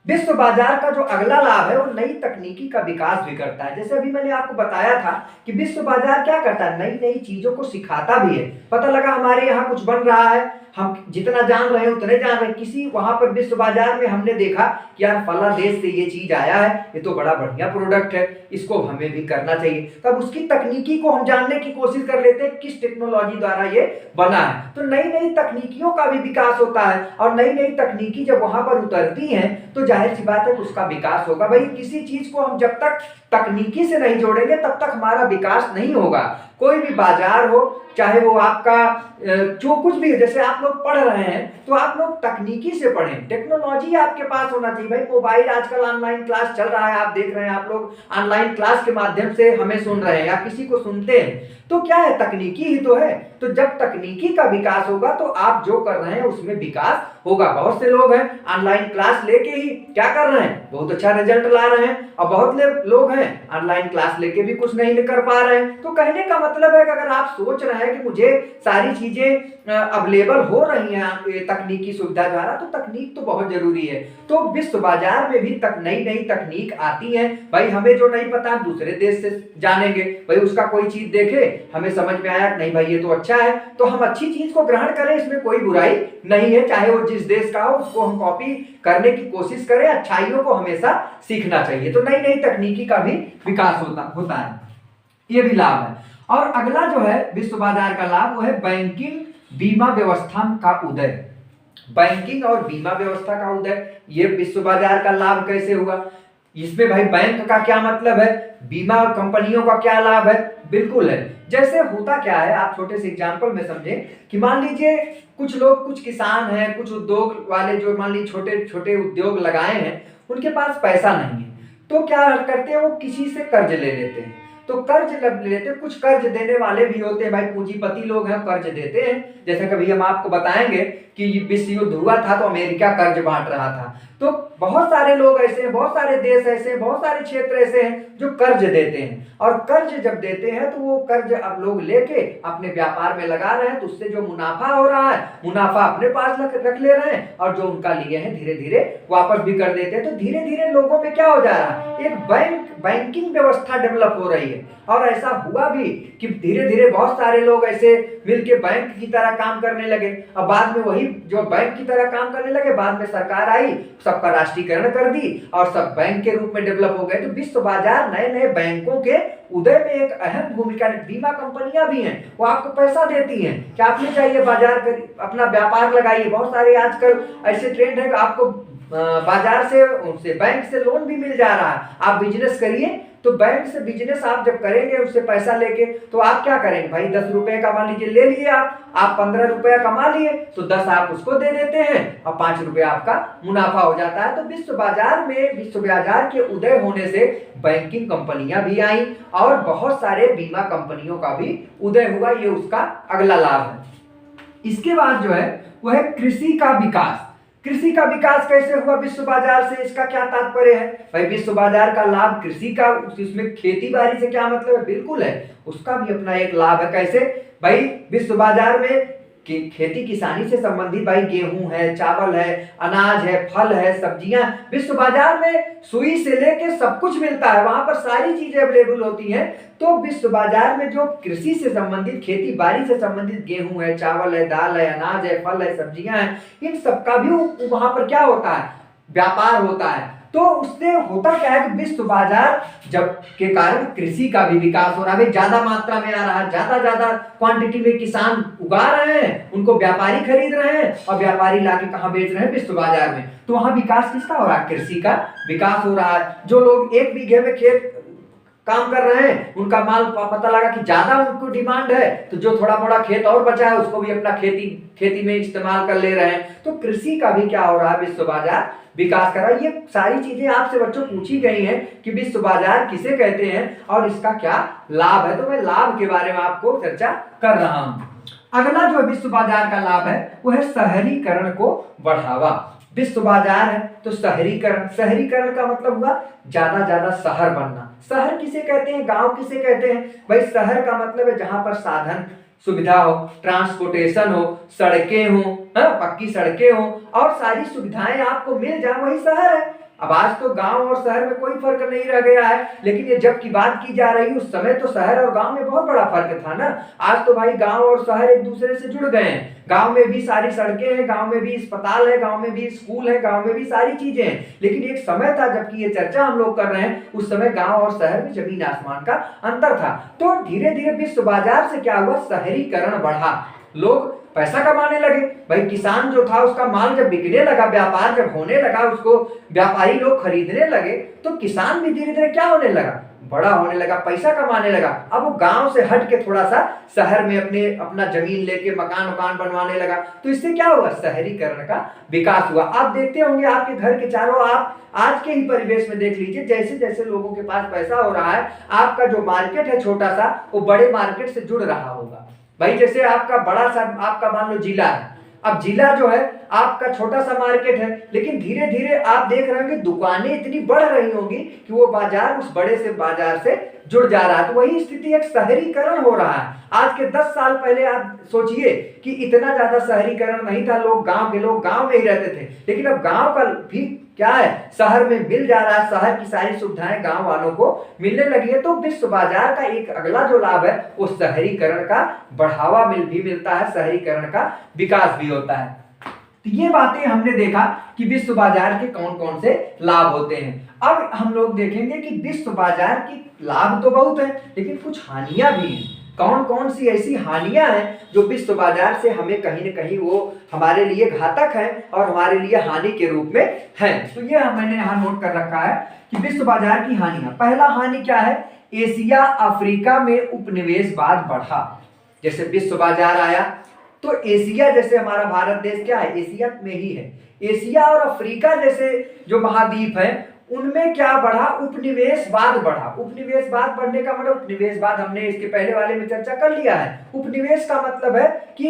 विश्व बाजार का जो अगला लाभ है वो नई तकनीकी का विकास भी करता है। जैसे अभी मैंने आपको बताया था कि विश्व बाजार क्या करता है, नई नई चीजों को सिखाता भी है। पता लगा हमारे यहाँ कुछ बन रहा है, हम जितना जान रहे हैं उतने जान रहे हैं। किसी वहां पर विश्व बाजार में हमने देखा कि यार फला देश से ये चीज आया है, ये तो बड़ा बढ़िया प्रोडक्ट है, इसको हमें भी करना चाहिए। तब उसकी तकनीकी को हम जानने की कोशिश कर लेते हैं, किस टेक्नोलॉजी द्वारा ये बना है। तो नई नई तकनीकियों का भी विकास होता है, और नई नई तकनीकी जब वहां पर उतरती हैं तो जाहिर सी बात है कि उसका विकास होगा। भाई किसी चीज को हम जब तक तकनीकी से नहीं जोड़ेंगे तब तक हमारा विकास नहीं होगा। कोई भी बाजार हो, चाहे वो आपका जो कुछ भी है, जैसे आप लोग पढ़ रहे हैं तो आप लोग तकनीकी से पढ़ें, टेक्नोलॉजी आपके पास होना चाहिए। भाई मोबाइल, आजकल ऑनलाइन क्लास चल रहा है, आप देख रहे हैं, आप लोग ऑनलाइन क्लास के माध्यम से हमें सुन रहे हैं या किसी को सुनते हैं, तो क्या है, तकनीकी ही तो है। तो जब तकनीकी का विकास होगा तो आप जो कर रहे हैं उसमें विकास होगा। बहुत से लोग हैं ऑनलाइन क्लास लेके ही क्या कर रहे हैं, बहुत अच्छा रिजल्ट ला रहे हैं, और बहुत लोग हैं ऑनलाइन क्लास लेके भी कुछ नहीं कर पा रहे हैं। तो कहने का मतलब है कि अगर आप सोच रहे हैं कि मुझे सारी चीजें अवेलेबल हो रही हैं तकनीकी सुविधा द्वारा, तो तकनीक तो बहुत जरूरी है। तो विश्व बाजार में भी नई नई तकनीक आती है। भाई हमें जो नहीं पता दूसरे देश से जानेंगे, भाई उसका कोई चीज देखे, हमें समझ में आया नहीं भाई ये तो अच्छा है, तो हम अच्छी चीज को ग्रहण करें, इसमें कोई बुराई नहीं है। चाहे वो जिस देश का हो उसको हम कॉपी करने की कोशिश करें, अच्छाइयों को हमेशा सीखना चाहिए। तो नई नई तकनीकी का भी विकास होता है, ये भी लाभ है। और अगला जो है विश्व बाजार का लाभ वो है बैंकिंग बीमा व्यवस्था का उदय। बैंकिंग और बीमा व्यवस्था का उदय, ये विश्व बाजार का लाभ कैसे हुआ? इसमें भाई बैंक का क्या मतलब है, बीमा कंपनियों का क्या लाभ है? बिल्कुल है। जैसे होता क्या है, आप छोटे से एग्जांपल में समझें कि मान लीजिए कुछ लोग, कुछ किसान हैं, कुछ उद्योग वाले जो मान लीजिए छोटे छोटे उद्योग लगाए हैं, उनके पास पैसा नहीं है, तो क्या करते हैं, वो किसी से कर्ज ले लेते हैं। तो कर्ज लेते, कुछ कर्ज देने वाले भी होते हैं भाई, पूंजीपति लोग हैं, कर्ज देते हैं। जैसे कभी हम आपको बताएंगे कि विश्व युद्ध हुआ था तो अमेरिका कर्ज बांट रहा था। तो बहुत सारे लोग ऐसे हैं, बहुत सारे देश ऐसे हैं, बहुत सारे क्षेत्र ऐसे हैं जो कर्ज देते हैं। और कर्ज जब देते हैं तो वो कर्ज अब लोग लेके अपने व्यापार में लगा रहे हैं, तो उससे जो मुनाफा हो रहा है, मुनाफा अपने पास रख ले रहे हैं, और जो उनका लिए हैं धीरे धीरे वापस भी कर देते हैं। तो धीरे धीरे लोगों में क्या हो जा रहा है, एक बैंकिंग व्यवस्था डेवलप हो रही है। और ऐसा हुआ भी कि धीरे धीरे बहुत सारे लोग ऐसे मिलके बैंक की तरह काम करने लगे, और बाद में वही जो बैंक की तरह काम करने लगे, बाद में सरकार आई, सबका राष्ट्रीयकरण कर दी और सब बैंक के रूप में डेवलप हो गए। तो विश्व बाजार नए नए बैंकों के उदय में एक अहम भूमिका, बीमा कंपनियां भी हैं, वो आपको पैसा देती हैं कि आपने चाहिए बाजार कर अपना व्यापार लगाइए। बहुत सारे आजकल ऐसे ट्रेंड है कि आपको बाजार से, उनसे बैंक से लोन भी मिल जा रहा है, आप बिजनेस करिए। तो बैंक से बिजनेस आप जब करेंगे उससे पैसा लेके, तो आप क्या करेंगे भाई, 10 रुपए का मान लीजिए ले लिए आप 15 रुपया कमा लिए, तो 10 आप उसको दे देते हैं और 5 रुपया आपका मुनाफा हो जाता है। तो विश्व बाजार में, विश्व बाजार के उदय होने से बैंकिंग कंपनियां भी आई और बहुत सारे बीमा कंपनियों का भी उदय हुआ, ये उसका अगला लाभ है। इसके बाद जो है वह है कृषि का विकास। कृषि का विकास कैसे हुआ विश्व बाजार से, इसका क्या तात्पर्य है? भाई विश्व बाजार का लाभ कृषि का, उसमें खेती बाड़ी से क्या मतलब है? बिल्कुल है, उसका भी अपना एक लाभ है। कैसे भाई, विश्व बाजार में खेती किसानी से संबंधित भाई गेहूं है, चावल है, अनाज है, फल है, सब्जियां, विश्व बाजार में सुई से लेके सब कुछ मिलता है, वहां पर सारी चीजें अवेलेबल होती हैं। तो विश्व बाजार में जो कृषि से संबंधित, खेती बाड़ी से संबंधित गेहूं है, चावल है, दाल है, अनाज है, फल है, सब्जियां हैं, इन सबका भी वहां पर क्या होता है, व्यापार होता है। तो तो उससे होता क्या है कि विश्व बाजार जब के कारण कृषि का भी विकास हो रहा है, ज्यादा मात्रा में आ रहा है, ज्यादा क्वांटिटी में किसान उगा रहे हैं, उनको व्यापारी खरीद रहे हैं और व्यापारी लाके कहाँ बेच रहे हैं, विश्व बाजार में। तो वहां विकास किसका हो रहा है, कृषि का विकास हो रहा है। जो लोग 1 बीघे में खेत काम कर रहे हैं, उनका माल पता लगा कि ज्यादा उनको डिमांड है, तो जो थोड़ा मोड़ा खेत और बचा है उसको भी अपना खेती में इस्तेमाल कर ले रहे हैं। तो कृषि का भी क्या हो रहा है, विश्व बाजार विकास कर रहा है। ये सारी चीजें आपसे बच्चों पूछी गई हैं कि विश्व बाजार किसे कहते हैं और इसका क्या लाभ है, तो मैं लाभ के बारे में आपको चर्चा कर रहा हूं। अगला जो विश्व बाजार का लाभ है वो है शहरीकरण को बढ़ावा। विश्व बाजार है तो शहरीकरण का मतलब हुआ ज्यादा शहर बनना। शहर किसे कहते हैं, गांव किसे कहते हैं, भाई शहर का मतलब है जहां पर साधन सुविधा हो, ट्रांसपोर्टेशन हो, सड़कें हो, पक्की सड़कें हो और सारी सुविधाएं आपको मिल जाए, वही शहर है। अब आज तो गांव और शहर में कोई फर्क नहीं रह गया है, लेकिन ये जब की बात की जा रही है उस समय तो शहर और गांव में बहुत बड़ा फर्क था ना। आज तो भाई गांव और शहर एक दूसरे से जुड़ गए हैं। गांव में भी सारी सड़कें हैं, गांव में भी अस्पताल है, गांव में भी स्कूल है, गांव में भी सारी चीजें हैं। लेकिन एक समय था जबकि ये चर्चा हम लोग कर रहे हैं, उस समय गांव और शहर में जमीन आसमान का अंतर था। तो धीरे धीरे विश्व बाजार से क्या हुआ, शहरीकरण बढ़ा, लोग पैसा कमाने लगे। भाई किसान जो था उसका माल जब बिकने लगा, व्यापार जब होने लगा, उसको व्यापारी लोग खरीदने लगे, तो किसान भी धीरे धीरे क्या होने लगा, बड़ा होने लगा, पैसा कमाने लगा। अब वो गांव से हट के थोड़ा सा शहर में अपना जमीन लेके मकान बनवाने लगा। तो इससे क्या हुआ, शहरीकरण का विकास हुआ। आप देखते होंगे आपके घर के चारों, आप आज के ही परिवेश में देख लीजिए, जैसे जैसे लोगों के पास पैसा हो रहा है, आपका जो मार्केट है छोटा सा, वो बड़े मार्केट से जुड़ रहा होगा। भाई जैसे आपका बड़ा सा, आपका मान लो जिला है, अब जिला जो है आपका छोटा सा मार्केट है, लेकिन धीरे धीरे आप देख रहे हैं कि दुकानें इतनी बढ़ रही होंगी कि वो बाजार उस बड़े से बाजार से जुड़ जा रहा है। तो वही स्थिति, एक शहरीकरण हो रहा है। आज के 10 साल पहले आप सोचिए कि इतना ज्यादा शहरीकरण नहीं था, गांव के लोग गांव में ही रहते थे, लेकिन अब गांव का भी क्या है, शहर में मिल जा रहा है, शहर की सारी सुविधाएं गांव वालों को मिलने लगी है। तो विश्व बाजार का एक अगला जो लाभ है वो शहरीकरण का बढ़ावा भी मिलता है, शहरीकरण का विकास भी होता है। तो ये बातें हमने देखा कि विश्व बाजार के कौन कौन से लाभ होते हैं। अब हम लोग देखेंगे कि विश्व बाजार की लाभ तो बहुत है, लेकिन कुछ हानियां भी हैं। कौन कौन सी ऐसी हानियां हैं जो विश्व बाजार से हमें कहीं न कहीं वो हमारे लिए घातक है और हमारे लिए हानि के रूप में है। तो ये मैंने यहाँ नोट कर रखा है कि विश्व बाजार की हानियां। पहला हानि क्या है, एशिया अफ्रीका में उपनिवेशवाद बढ़ा। जैसे विश्व बाजार आया तो एशिया, जैसे हमारा भारत देश क्या है, एशिया में ही है, एशिया और अफ्रीका जैसे जो महाद्वीप है उनमें क्या बढ़ा, उपनिवेशवाद बढ़ा। उपनिवेशवाद बढ़ने का मतलब, उपनिवेशवाद हमने इसके पहले वाले में चर्चा कर लिया है। उपनिवेश का मतलब है कि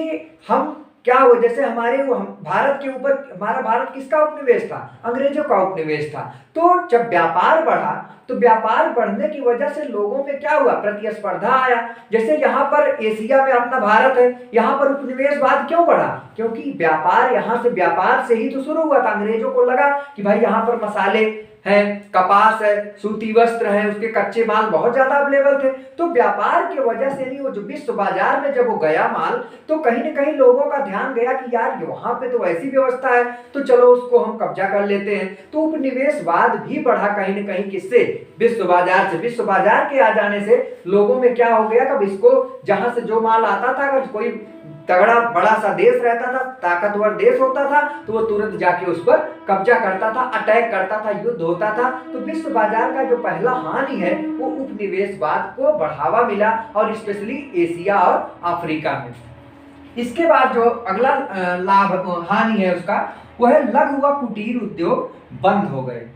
हम क्या हुआ, जैसे हमारे भारत के ऊपर, हमारा भारत किसका उपनिवेश था, अंग्रेजों का उपनिवेश था। तो जब व्यापार बढ़ा तो व्यापार बढ़ने की वजह से लोगों में क्या हुआ, प्रतिस्पर्धा आया। जैसे यहाँ पर एशिया में अपना भारत है, यहाँ पर उपनिवेशवाद क्यों बढ़ा, क्योंकि व्यापार यहाँ से, व्यापार से ही तो शुरू हुआ था। अंग्रेजों को लगा कि भाई यहाँ पर मसाले है, कपास है, सूती वस्त्र है, उसके कच्चे माल बहुत ज्यादा अवेलेबल थे। तो व्यापार की वजह से नहीं, वो जो विश्व बाजार में जब वो गया माल, तो कहीं न कहीं लोगों का ध्यान गया कि यार वहां पे तो ऐसी व्यवस्था है, तो चलो उसको हम कब्जा कर लेते हैं। तो उपनिवेशवाद भी बढ़ा कहीं न कहीं, किससे, विश्व बाजार से। विश्व बाजार के आ जाने से लोगों में क्या हो गया कि इसको, जहां से जो माल आता था, अगर कोई तगड़ा बड़ा सा देश रहता था, ताकतवर देश होता था, तो वो तुरंत जाके उस पर कब्जा करता था, अटैक करता था, युद्ध होता था। तो विश्व बाजार का जो पहला हानि है वो उपनिवेशवाद को बढ़ावा मिला, और स्पेशली एशिया और अफ्रीका में। इसके बाद जो अगला लाभ, हानि है उसका, वो है लघु व कुटीर उद्योग बंद हो गए।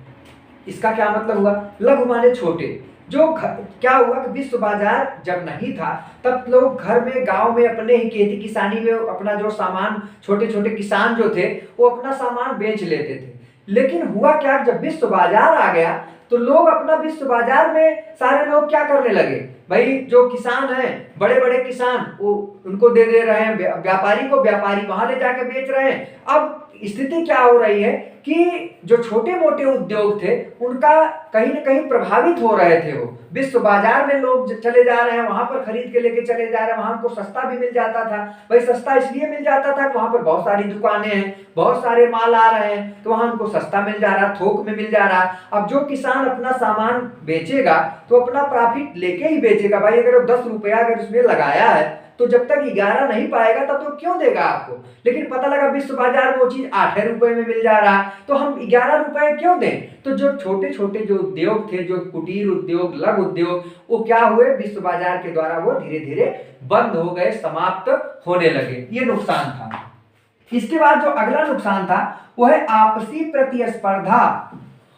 इसका क्या मतलब हुआ, लघु माने छोटे, जो क्या हुआ कि विश्व बाजार जब नहीं था तब लोग घर में, गांव में अपने ही खेती किसानी में अपना जो सामान, छोटे छोटे किसान जो थे वो अपना सामान बेच लेते थे। लेकिन हुआ क्या, जब विश्व बाजार आ गया तो लोग अपना, विश्व बाजार में सारे लोग क्या करने लगे, भाई जो किसान हैं, बड़े बड़े किसान, वो उनको दे रहे हैं व्यापारी को, व्यापारी वहां ले जाके बेच रहे हैं। अब स्थिति क्या हो रही है कि जो छोटे मोटे उद्योग थे उनका कहीं ना कहीं प्रभावित हो रहे थे। वो विश्व बाजार में लोग चले जा रहे हैं, वहां पर खरीद के लेके चले जा रहे हैं, वहां उनको सस्ता भी मिल जाता था। भाई सस्ता इसलिए मिल जाता था कि वहां पर बहुत सारी दुकानें हैं, बहुत सारे माल आ रहे हैं, तो वहां उनको सस्ता मिल जा रहा, थोक में मिल जा रहा। अब जो किसान अपना सामान बेचेगा तो अपना प्रॉफिट लेके ही बेचेगा। भाई अगर वो 10 रुपया अगर उसमें लगाया है तो जब तक 11 नहीं पाएगा तब तो क्यों देगा आपको। लेकिन पता लगा विश्व बाजार में वो चीज 8 रुपए में मिल जा रहा है, तो हम 11 रुपए क्यों दें। तो जो छोटे छोटे जो उद्योग थे, जो कुटीर उद्योग, लघु उद्योग, वो क्या हुए, विश्व बाजार के द्वारा वो धीरे धीरे बंद हो गए, समाप्त होने लगे। ये नुकसान था। इसके बाद जो अगला नुकसान था वो है आपसी प्रतिस्पर्धा।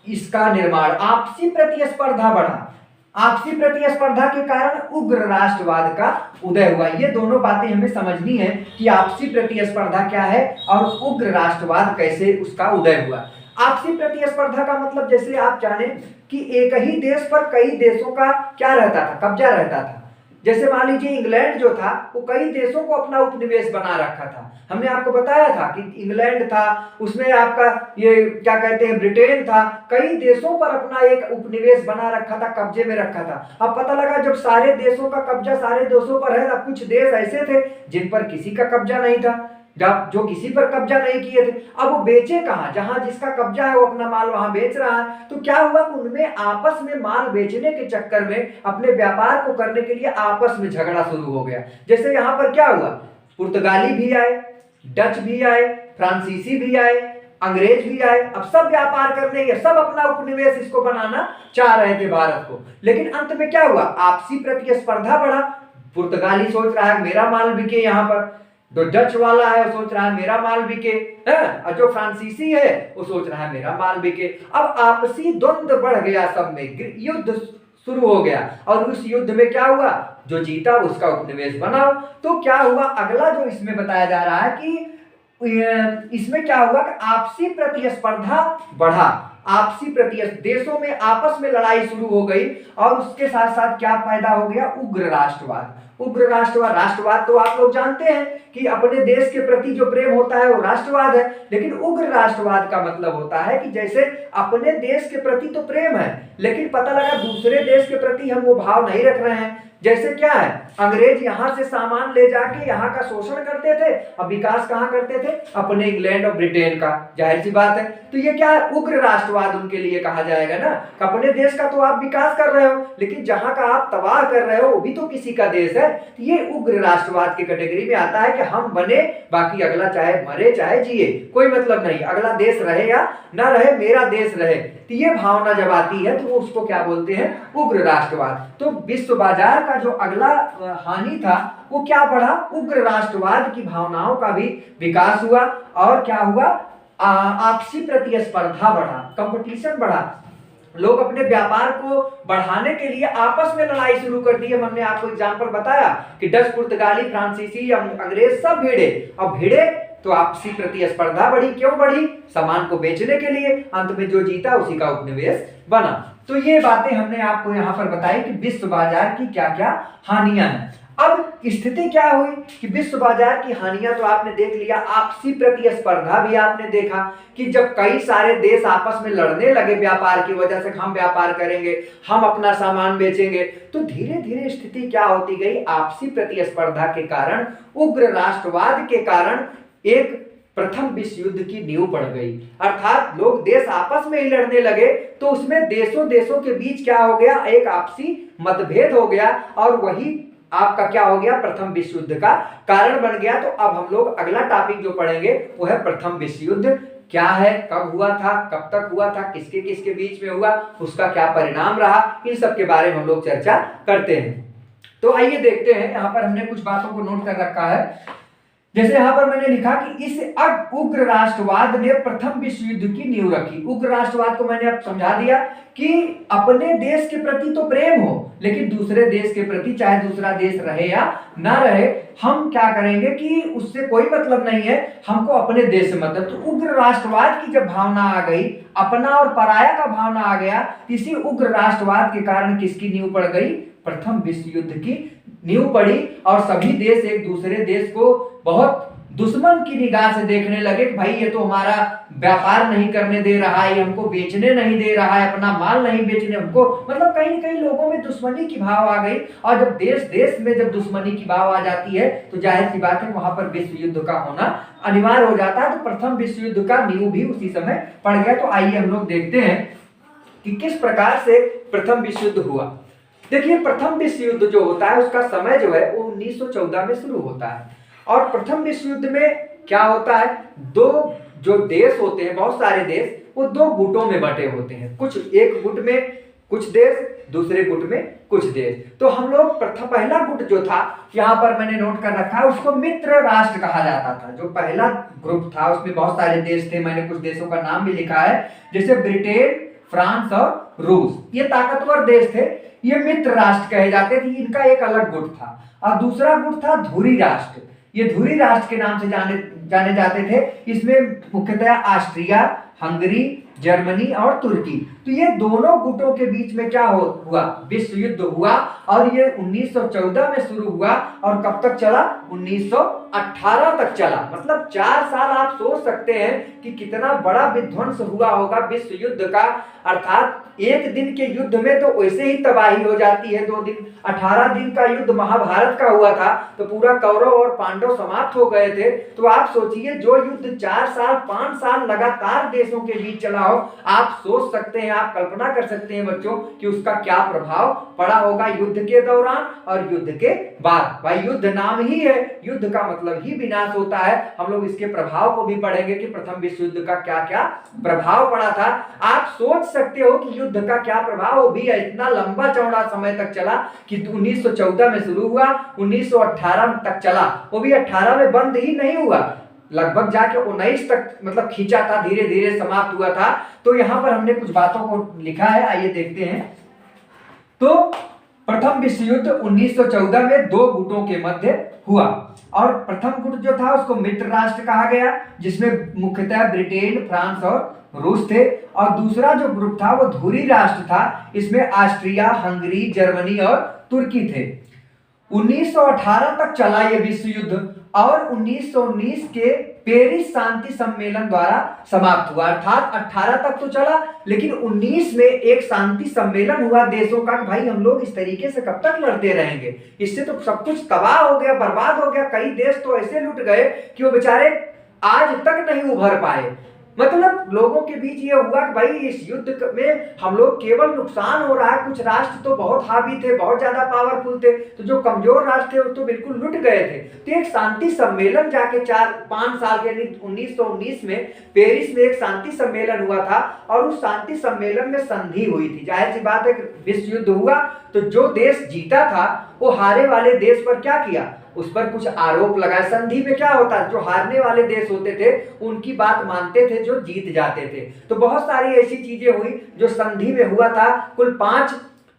इसका निर्माण, आपसी प्रतिस्पर्धा बढ़ा। आपसी प्रतिस्पर्धा के कारण उग्र राष्ट्रवाद का उदय हुआ। ये दोनों बातें हमें समझनी है कि आपसी प्रतिस्पर्धा क्या है और उग्र राष्ट्रवाद कैसे उसका उदय हुआ। आपसी प्रतिस्पर्धा का मतलब जैसे आप जाने कि एक ही देश पर कई देशों का क्या रहता था, कब्जा रहता था। जैसे मान लीजिए इंग्लैंड जो था वो कई देशों को अपना उपनिवेश बना रखा था। हमने आपको बताया था कि इंग्लैंड था, उसमें आपका ये क्या कहते हैं ब्रिटेन था, कई देशों पर अपना एक उपनिवेश बना रखा था, कब्जे में रखा था। अब पता लगा जब सारे देशों का कब्जा सारे देशों पर है, अब कुछ देश ऐसे थे जिन पर किसी का कब्जा नहीं था, जो किसी पर कब्जा नहीं किए थे। अब वो बेचे कहां, जहां जिसका कब्जा है वो अपना माल वहां बेच रहा है। तो क्या हुआ, उनमें आपस में माल बेचने के चक्कर में अपने व्यापार को करने के लिए आपस में झगड़ा शुरू हो गया। जैसे यहां पर क्या हुआ, पुर्तगाली भी आए, डच भी आए, फ्रांसीसी भी आए, अंग्रेज भी आए। अब सब व्यापार करने के, सब अपना उपनिवेश इसको बनाना चाह रहे थे भारत को। लेकिन अंत में क्या हुआ, आपसी प्रतिस्पर्धा बढ़ा। पुर्तगाली सोच रहा है मेरा माल बिके, यहाँ पर जो डच वाला है वो सोच रहा है मेरा माल बिके, और जो फ्रांसीसी है वो सोच रहा है मेरा माल बिके। अब आपसी द्वंद्व बढ़ गया, सब में युद्ध शुरू हो गया। और उस युद्ध में क्या हुआ, जो जीता उसका उपनिवेश बनाओ। तो क्या हुआ, अगला जो इसमें बताया जा रहा है कि इसमें क्या हुआ कि आपसी प्रतिस्पर्धा बढ़ा। आपसी देशों में आपस में लड़ाई शुरू हो गई और उसके साथ साथ क्या पैदा हो गया, उग्र राष्ट्रवाद। उग्र राष्ट्रवाद, राष्ट्रवाद तो आप लोग जानते हैं कि अपने देश के प्रति जो प्रेम होता है वो राष्ट्रवाद है। लेकिन उग्र राष्ट्रवाद का मतलब होता है कि जैसे अपने देश के प्रति तो प्रेम है लेकिन पता लगा दूसरे देश के प्रति हम वो भाव नहीं रख रहे हैं। जैसे क्या है, अंग्रेज यहां से सामान ले जाके यहां का शोषण करते थे, अब विकास कहां करते थे, अपने इंग्लैंड और ब्रिटेन का। जाहिर सी बात है, तो ये क्या है, उग्र राष्ट्रवाद उनके लिए कहा जाएगा ना। अपने देश का तो आप विकास कर रहे हो लेकिन जहां का आप तबाह कर रहे हो वो भी तो किसी का देश है। तो ये उग्र राष्ट्रवाद की कैटेगरी में आता है कि हम बने, बाकी अगला चाहे मरे चाहे जिए, कोई मतलब नहीं, अगला देश रहे या ना रहे, मेरा देश रहे। तो ये भावना जब आती है तो वो उसको क्या बोलते हैं, उग्र राष्ट्रवाद। तो विश्व बाजार का जो अगला हानि था वो क्या बढ़ा, उग्र राष्ट्रवाद की भावनाओं का भी विकास हुआ। और क्या हुआ, आपसी प्रतिस्पर्धा बढ़ा, कंपटीशन बढ़ा। लोग अपने व्यापार को बढ़ाने के लिए आपस में लड़ाई शुरू कर दी। हमने आपको एग्जांपल बताया कि डच, पुर्तगाली, फ्रांसीसी, अंग्रेज सब भिड़े। अब भिड़े तो आपसी प्रतिस्पर्धा बढ़ी। क्यों बढ़ी, सामान को बेचने के लिए। अंत में जो जीता उसी का उपनिवेश बना। तो ये बातें हमने आपको यहाँ पर बताई कि विश्व बाजार की क्या क्या हानियां हैं। अब स्थिति क्या हुई कि विश्व बाजार की हानियां तो आपने देख लिया, आपसी प्रतिस्पर्धा भी आपने देखा कि जब कई सारे देश आपस में लड़ने लगे व्यापार की वजह से, हम व्यापार करेंगे, हम अपना सामान बेचेंगे, तो धीरे धीरे स्थिति क्या होती गई, आपसी प्रतिस्पर्धा के कारण, उग्र राष्ट्रवाद के कारण एक प्रथम विश्व युद्ध की नींव पड़ गई। अर्थात लोग देश आपस में ही लड़ने लगे तो उसमें देशों देशों के बीच क्या हो गया, एक आपसी मतभेद हो गया और वही आपका क्या हो गया, प्रथम विश्व युद्ध का कारण बन गया। तो अब हम लोग अगला टॉपिक जो पढ़ेंगे वो है प्रथम विश्व युद्ध क्या है, कब हुआ था, कब तक हुआ था, किसके किसके बीच में हुआ, उसका क्या परिणाम रहा, इन सब के बारे में हम लोग चर्चा करते हैं। तो आइए देखते हैं, यहाँ पर हमने कुछ बातों को नोट कर रखा है। जैसे यहां पर मैंने लिखा कि इस उग्र राष्ट्रवाद ने प्रथम विश्व युद्ध की नींव रखी। उग्र राष्ट्रवाद को मैंने अब समझा दिया कि अपने देश के प्रति तो प्रेम हो लेकिन दूसरे देश के प्रति, चाहे दूसरा देश रहे या ना रहे, हम क्या करेंगे कि उससे कोई मतलब नहीं है, हमको अपने देश से मतलब। तो उग्र राष्ट्रवाद की जब भावना आ गई, अपना और पराया का भावना आ गया, इसी उग्र राष्ट्रवाद के कारण किसकी नींव पड़ गई, प्रथम विश्व युद्ध की नींव पड़ी। और सभी देश एक दूसरे देश को बहुत दुश्मन की निगाह से देखने लगे कि भाई ये तो हमारा व्यापार नहीं करने दे रहा है, ये हमको बेचने नहीं दे रहा है, अपना माल नहीं बेचने हमको, मतलब कहीं कहीं लोगों में दुश्मनी की भाव आ गई। और जब देश देश में जब दुश्मनी की भाव आ जाती है तो जाहिर सी बात है वहां पर विश्व युद्ध का होना अनिवार्य हो जाता है। तो प्रथम विश्व युद्ध का नींव भी उसी समय पड़ गया। तो आइए हम लोग देखते हैं कि किस प्रकार से प्रथम विश्व युद्ध हुआ। देखिए, प्रथम विश्व युद्ध जो होता है उसका समय जो है वो 1914 में शुरू होता है। और प्रथम विश्व युद्ध में क्या होता है, दो जो देश होते हैं, बहुत सारे देश, वो दो गुटों में बटे होते हैं। कुछ एक गुट में कुछ देश, दूसरे गुट में कुछ देश। तो हम लोग पहला गुट जो था, यहाँ पर मैंने नोट कर रखा है, उसको मित्र राष्ट्र कहा जाता था। जो पहला ग्रुप था उसमें बहुत सारे देश थे, मैंने कुछ देशों का नाम भी लिखा है, जैसे ब्रिटेन, फ्रांस और रूस। ये ताकतवर देश थे, ये मित्र राष्ट्र कहे जाते थे। इनका एक अलग गुट था। और दूसरा गुट था धुरी राष्ट्र। ये धुरी राष्ट्र के नाम से जाने जाते थे। इसमें मुख्यतः ऑस्ट्रिया, हंगरी, जर्मनी और तुर्की। तो ये दोनों गुटों के बीच में क्या हुआ, विश्व युद्ध हुआ। और ये 1914 में शुरू हुआ और कब तक चला, 1918 तक चला। मतलब 4 साल। आप सोच सकते हैं कि कितना बड़ा विध्वंस हुआ होगा विश्व युद्ध का। अर्थात एक दिन के युद्ध में तो वैसे ही तबाही हो जाती है। 2 दिन, 18 दिन का युद्ध महाभारत का हुआ था, तो पूरा कौरव और पांडव समाप्त हो गए थे। तो आप सोचिए, जो युद्ध 4 साल 5 साल लगातार देशों के बीच चला हो, आप सोच सकते हैं, आप कल्पना कर सकते हैं बच्चों कि उसका क्या प्रभाव पड़ा होगा युद्ध के दौरान और युद्ध के बाद। भाई युद्ध नाम ही है, युद्ध का मतलब ही विनाश होता है। हम लोग इसके प्रभाव को भी पढ़ेंगे कि प्रथम विश्व युद्ध का क्या क्या प्रभाव पड़ा था। आप सोच सकते हो कि युद्ध का क्या प्रभाव भी है। इतना लंबा चौड़ा समय तक चला कि 1914 में शुरू हुआ, 1918 तक चला। वो भी 18 में बंद ही नहीं हुआ, लगभग जाके 19 तक मतलब खींचा था, धीरे धीरे समाप्त हुआ था। तो यहां पर हमने कुछ बातों को लिखा है, आइए देखते हैं। तो प्रथम विश्व युद्ध 1914 में 2 गुटों के मध्य हुआ। और प्रथम गुट जो था उसको मित्र राष्ट्र कहा गया, जिसमें मुख्यतः ब्रिटेन, फ्रांस और रूस थे। और दूसरा जो ग्रुप था वो धुरी राष्ट्र था, इसमें ऑस्ट्रिया, हंगरी, जर्मनी और तुर्की थे। 1918 तक चला यह विश्व युद्ध और 1919 के पेरिस शांति सम्मेलन द्वारा समाप्त हुआ। अर्थात 18 तक तो चला, लेकिन 19 में एक शांति सम्मेलन हुआ देशों का कि भाई हम लोग इस तरीके से कब तक लड़ते रहेंगे, इससे तो सब कुछ तबाह हो गया, बर्बाद हो गया। कई देश तो ऐसे लुट गए कि वो बेचारे आज तक नहीं उभर पाए। मतलब लोगों के बीच ये हुआ कि भाई इस युद्ध में हम लोग केवल नुकसान हो रहा है। कुछ राष्ट्र तो बहुत हावी थे, बहुत ज्यादा पावरफुल थे, तो जो कमजोर राष्ट्र थे वो तो बिल्कुल लुट गए थे। तो एक शांति सम्मेलन जाके 4-5 साल के 1919 में पेरिस में एक शांति सम्मेलन हुआ था और उस शांति सम्मेलन में संधि हुई थी। जाहिर सी बात है, विश्व युद्ध हुआ तो जो देश जीता था वो हारे वाले देश पर क्या किया, उस पर कुछ आरोप लगाए। संधि में क्या होता है, जो हारने वाले देश होते थे उनकी बात मानते थे जो जीत जाते थे। तो बहुत सारी ऐसी चीजें हुई जो संधि में हुआ था। कुल 5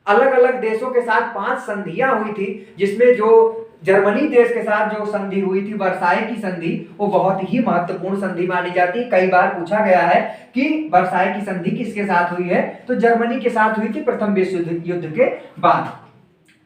अलग अलग देशों के साथ 5 संधियां हुई थी, जिसमें जो जर्मनी देश के साथ जो संधि हुई थी, वर्साई की संधि, वो बहुत ही महत्वपूर्ण संधि मानी जाती है। कई बार पूछा गया है कि वर्साई की संधि किसके साथ हुई है, तो जर्मनी के साथ हुई थी प्रथम विश्व युद्ध के बाद।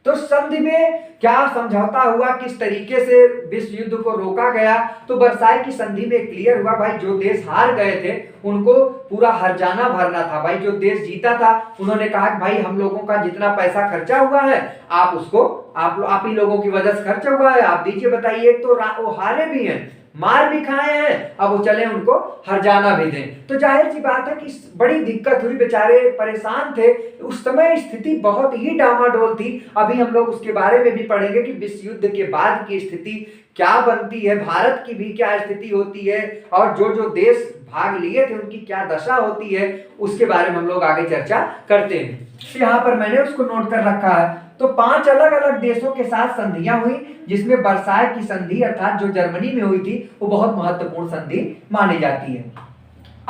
तो संधि में क्या समझौता हुआ, किस तरीके से विश्व युद्ध को रोका गया, तो वर्साई की संधि में क्लियर हुआ भाई जो देश हार गए थे उनको पूरा हर्जाना भरना था। भाई जो देश जीता था उन्होंने कहा कि भाई हम लोगों का जितना पैसा खर्चा हुआ है आप उसको आप ही लोगों की वजह से खर्चा हुआ है आप दीजिए। बताइए, एक तो वो हारे भी हैं, मार भी खाए हैं, अब वो चले उनको हर्जाना भी दें। तो जाहिर सी बात है कि बड़ी दिक्कत हुई, बेचारे परेशान थे। उस समय स्थिति बहुत ही डामाडोल थी। अभी हम लोग उसके बारे में भी पढ़ेंगे कि विश्व युद्ध के बाद की स्थिति क्या बनती है, भारत की भी क्या स्थिति होती है और जो जो देश भाग लिए थे उनकी क्या दशा होती है, उसके बारे में हम लोग आगे चर्चा करते हैं। तो यहाँ पर मैंने उसको नोट कर रखा है। तो 5 अलग अलग देशों के साथ संधियां हुई, जिसमें वर्साई की संधि अर्थात जो जर्मनी में हुई थी वो बहुत महत्वपूर्ण संधि मानी जाती है।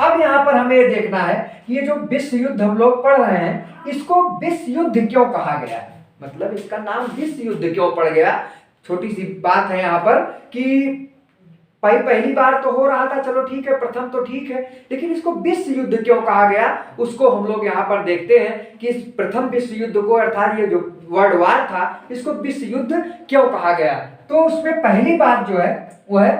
अब यहाँ पर हमें देखना है कि ये जो विश्व युद्ध हम लोग पढ़ रहे हैं इसको विश्व युद्ध क्यों कहा गया है, मतलब इसका नाम विश्व युद्ध क्यों पड़ गया। छोटी सी बात है यहाँ पर कि पहली बार तो हो रहा था, चलो ठीक है, प्रथम तो ठीक है, लेकिन इसको विश्व युद्ध क्यों कहा गया उसको हम लोग यहाँ पर देखते हैं कि इस प्रथम विश्व युद्ध को अर्थात ये जो वर्ल्ड वार था इसको विश्व युद्ध क्यों कहा गया। तो उसमें पहली बात जो है वो है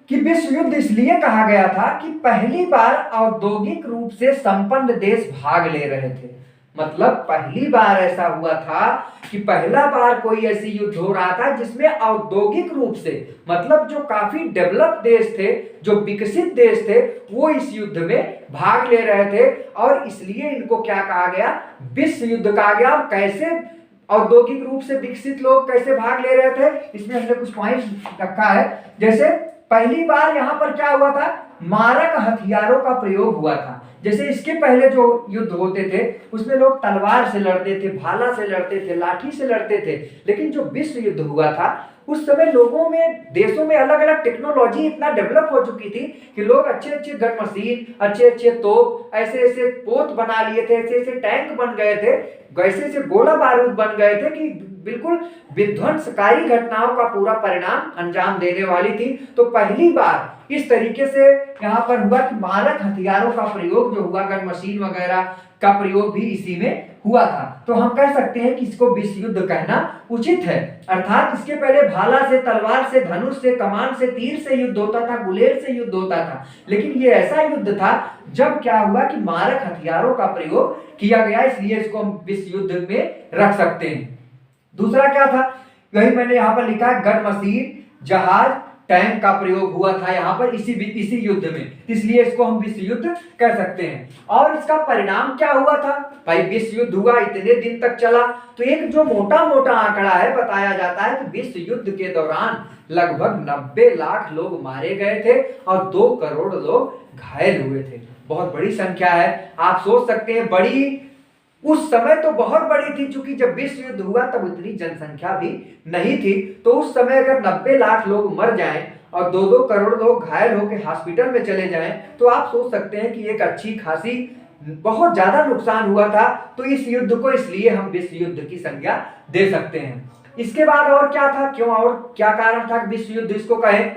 कि विश्व युद्ध इसलिए कहा गया था कि पहली बार औद्योगिक रूप से संपन्न देश भाग ले रहे थे। मतलब पहली बार ऐसा हुआ था कि पहला बार कोई ऐसी युद्ध हो रहा था जिसमें औद्योगिक रूप से, मतलब जो काफी डेवलप देश थे, जो विकसित देश थे, वो इस युद्ध में भाग ले रहे थे। और इसलिए इनको क्या कहा गया, विश्व युद्ध कहा गया। और कैसे औद्योगिक रूप से विकसित लोग कैसे भाग ले रहे थे, इसमें हमने कुछ पॉइंट्स रखा है। जैसे पहली बार यहां पर क्या हुआ था, मारक हथियारों का प्रयोग हुआ था। जैसे इसके पहले जो युद्ध होते थे उसमें लोग तलवार से लड़ते थे, भाला से लड़ते थे, लाठी से लड़ते थे। लेकिन जो विश्व युद्ध हुआ था उस समय लोगों में, देशों में अलग अलग टेक्नोलॉजी इतना डेवलप हो चुकी थी कि लोग अच्छे अच्छे गन मशीन, अच्छे अच्छे तोप, ऐसे ऐसे पोत बना लिए थे, ऐसे ऐसे टैंक बन गए थे, ऐसे ऐसे गोला बारूद बन गए थे कि बिल्कुल विध्वंसकारी घटनाओं का पूरा परिणाम अंजाम देने वाली थी। तो पहली बार इस तरीके से यहाँ पर हुआ कि मारक हथियारों का प्रयोग जो हुआ, गन मशीन वगैरह का प्रयोग भी इसी में हुआ था। तो हम कह सकते हैं कि इसको विश्व युद्ध कहना उचित है। अर्थात इसके पहले भाला से, तलवार से, धनुष से, कमान से, तीर से युद्ध होता था, गुलेल से युद्ध होता था। लेकिन ये ऐसा युद्ध था जब क्या हुआ कि मारक हथियारों का प्रयोग किया गया, इसलिए इसको हम विश्व युद्ध में रख सकते हैं। दूसरा क्या था, वही मैंने यहाँ पर लिखा है, गन मशीन, जहाज, टैंक का प्रयोग हुआ था यहाँ पर इसी युद्ध में, इसलिए इसको हम विश्व युद्ध कह सकते हैं। और इसका परिणाम क्या हुआ था, भाई विश्व युद्ध हुआ, इतने दिन तक चला। तो एक जो मोटा मोटा आंकड़ा है, बताया जाता है कि विश्व युद्ध के दौरान लगभग 90 लाख लोग मारे गए थे और 2 करोड़ लोग घायल हुए थे। बहुत बड़ी संख्या है। आप सोच सकते हैं, बड़ी उस समय तो बहुत बड़ी थी, क्योंकि जब विश्व युद्ध हुआ तब उतनी जनसंख्या भी नहीं थी। तो उस समय अगर 90 लाख लोग मर जाएं और 2-2 करोड़ लोग घायल होकर हॉस्पिटल में चले जाएं, तो आप सोच सकते हैं कि एक अच्छी खासी बहुत ज्यादा नुकसान हुआ था। तो इस युद्ध को इसलिए हम विश्व युद्ध की संज्ञा दे सकते हैं। इसके बाद और क्या था, क्यों और क्या कारण था विश्व युद्ध इसको कहें,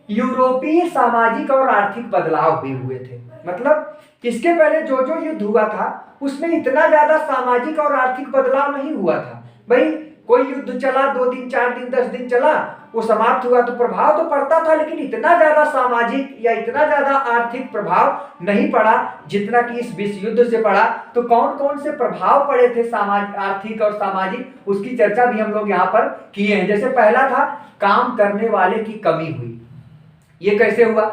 यूरोपीय सामाजिक और आर्थिक बदलाव भी हुए थे। मतलब इसके पहले जो जो युद्ध हुआ था उसमें इतना ज्यादा सामाजिक और आर्थिक बदलाव नहीं हुआ था। भाई कोई युद्ध चला, 2 दिन, 4 दिन, 10 दिन चला, वो समाप्त हुआ तो प्रभाव तो पड़ता था, लेकिन इतना ज्यादा सामाजिक या इतना ज्यादा आर्थिक प्रभाव नहीं पड़ा जितना कि इस विश्व युद्ध से पड़ा। तो कौन कौन से प्रभाव पड़े थे आर्थिक और सामाजिक, उसकी चर्चा भी हम लोग यहाँ पर किए हैं। जैसे पहला था, काम करने वाले की कमी हुई। ये कैसे हुआ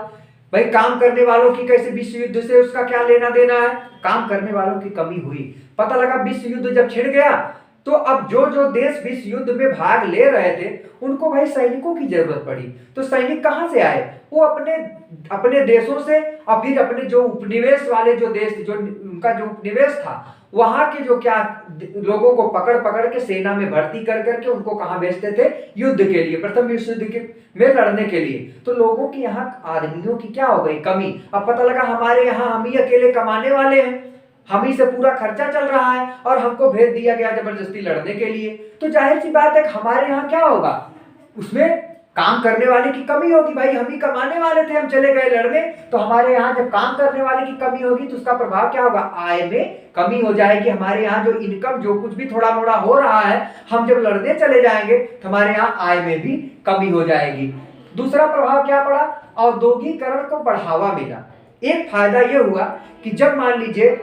भाई, काम करने वालों की कैसे, विश्व युद्ध से उसका क्या लेना देना है, काम करने वालों की कमी हुई। पता लगा विश्व युद्ध जब छिड़ गया तो अब जो जो देश विश्व युद्ध में भाग ले रहे थे उनको भाई सैनिकों की जरूरत पड़ी। तो सैनिक कहां से आए, वो अपने देशों से, और फिर अपने जो उपनिवेश वाले जो देश, जो उनका जो उपनिवेश था, वहां के जो क्या लोगों को पकड़ पकड़ के सेना में भर्ती कर करके उनको कहां भेजते थे, युद्ध के लिए, प्रथम विश्व युद्ध के में लड़ने के लिए। तो लोगों की यहाँ आदमियों की क्या हो गई, कमी। अब पता लगा हमारे यहाँ हम ही अकेले कमाने वाले हैं, हम ही से पूरा खर्चा चल रहा है और हमको भेज दिया गया जबरदस्ती लड़ने के लिए। तो जाहिर सी बात है हमारे यहाँ क्या होगा, उसमें काम करने वाले की कमी होगी। भाई हम ही कमाने वाले थे, हम चले गए लड़ने, तो हमारे यहाँ जब काम करने वाले की कमी होगी तो उसका प्रभाव क्या होगा, आय में कमी हो जाएगी। हमारे यहाँ जो इनकम, जो कुछ भी थोड़ा मोड़ा हो रहा है, हम जब लड़ने चले जाएंगे तो हमारे यहाँ आय में भी कमी हो जाएगी। दूसरा प्रभाव क्या पड़ा, औद्योगिकरण को बढ़ावा मिला। एक फायदा यह हुआ कि जब मान लीजिए,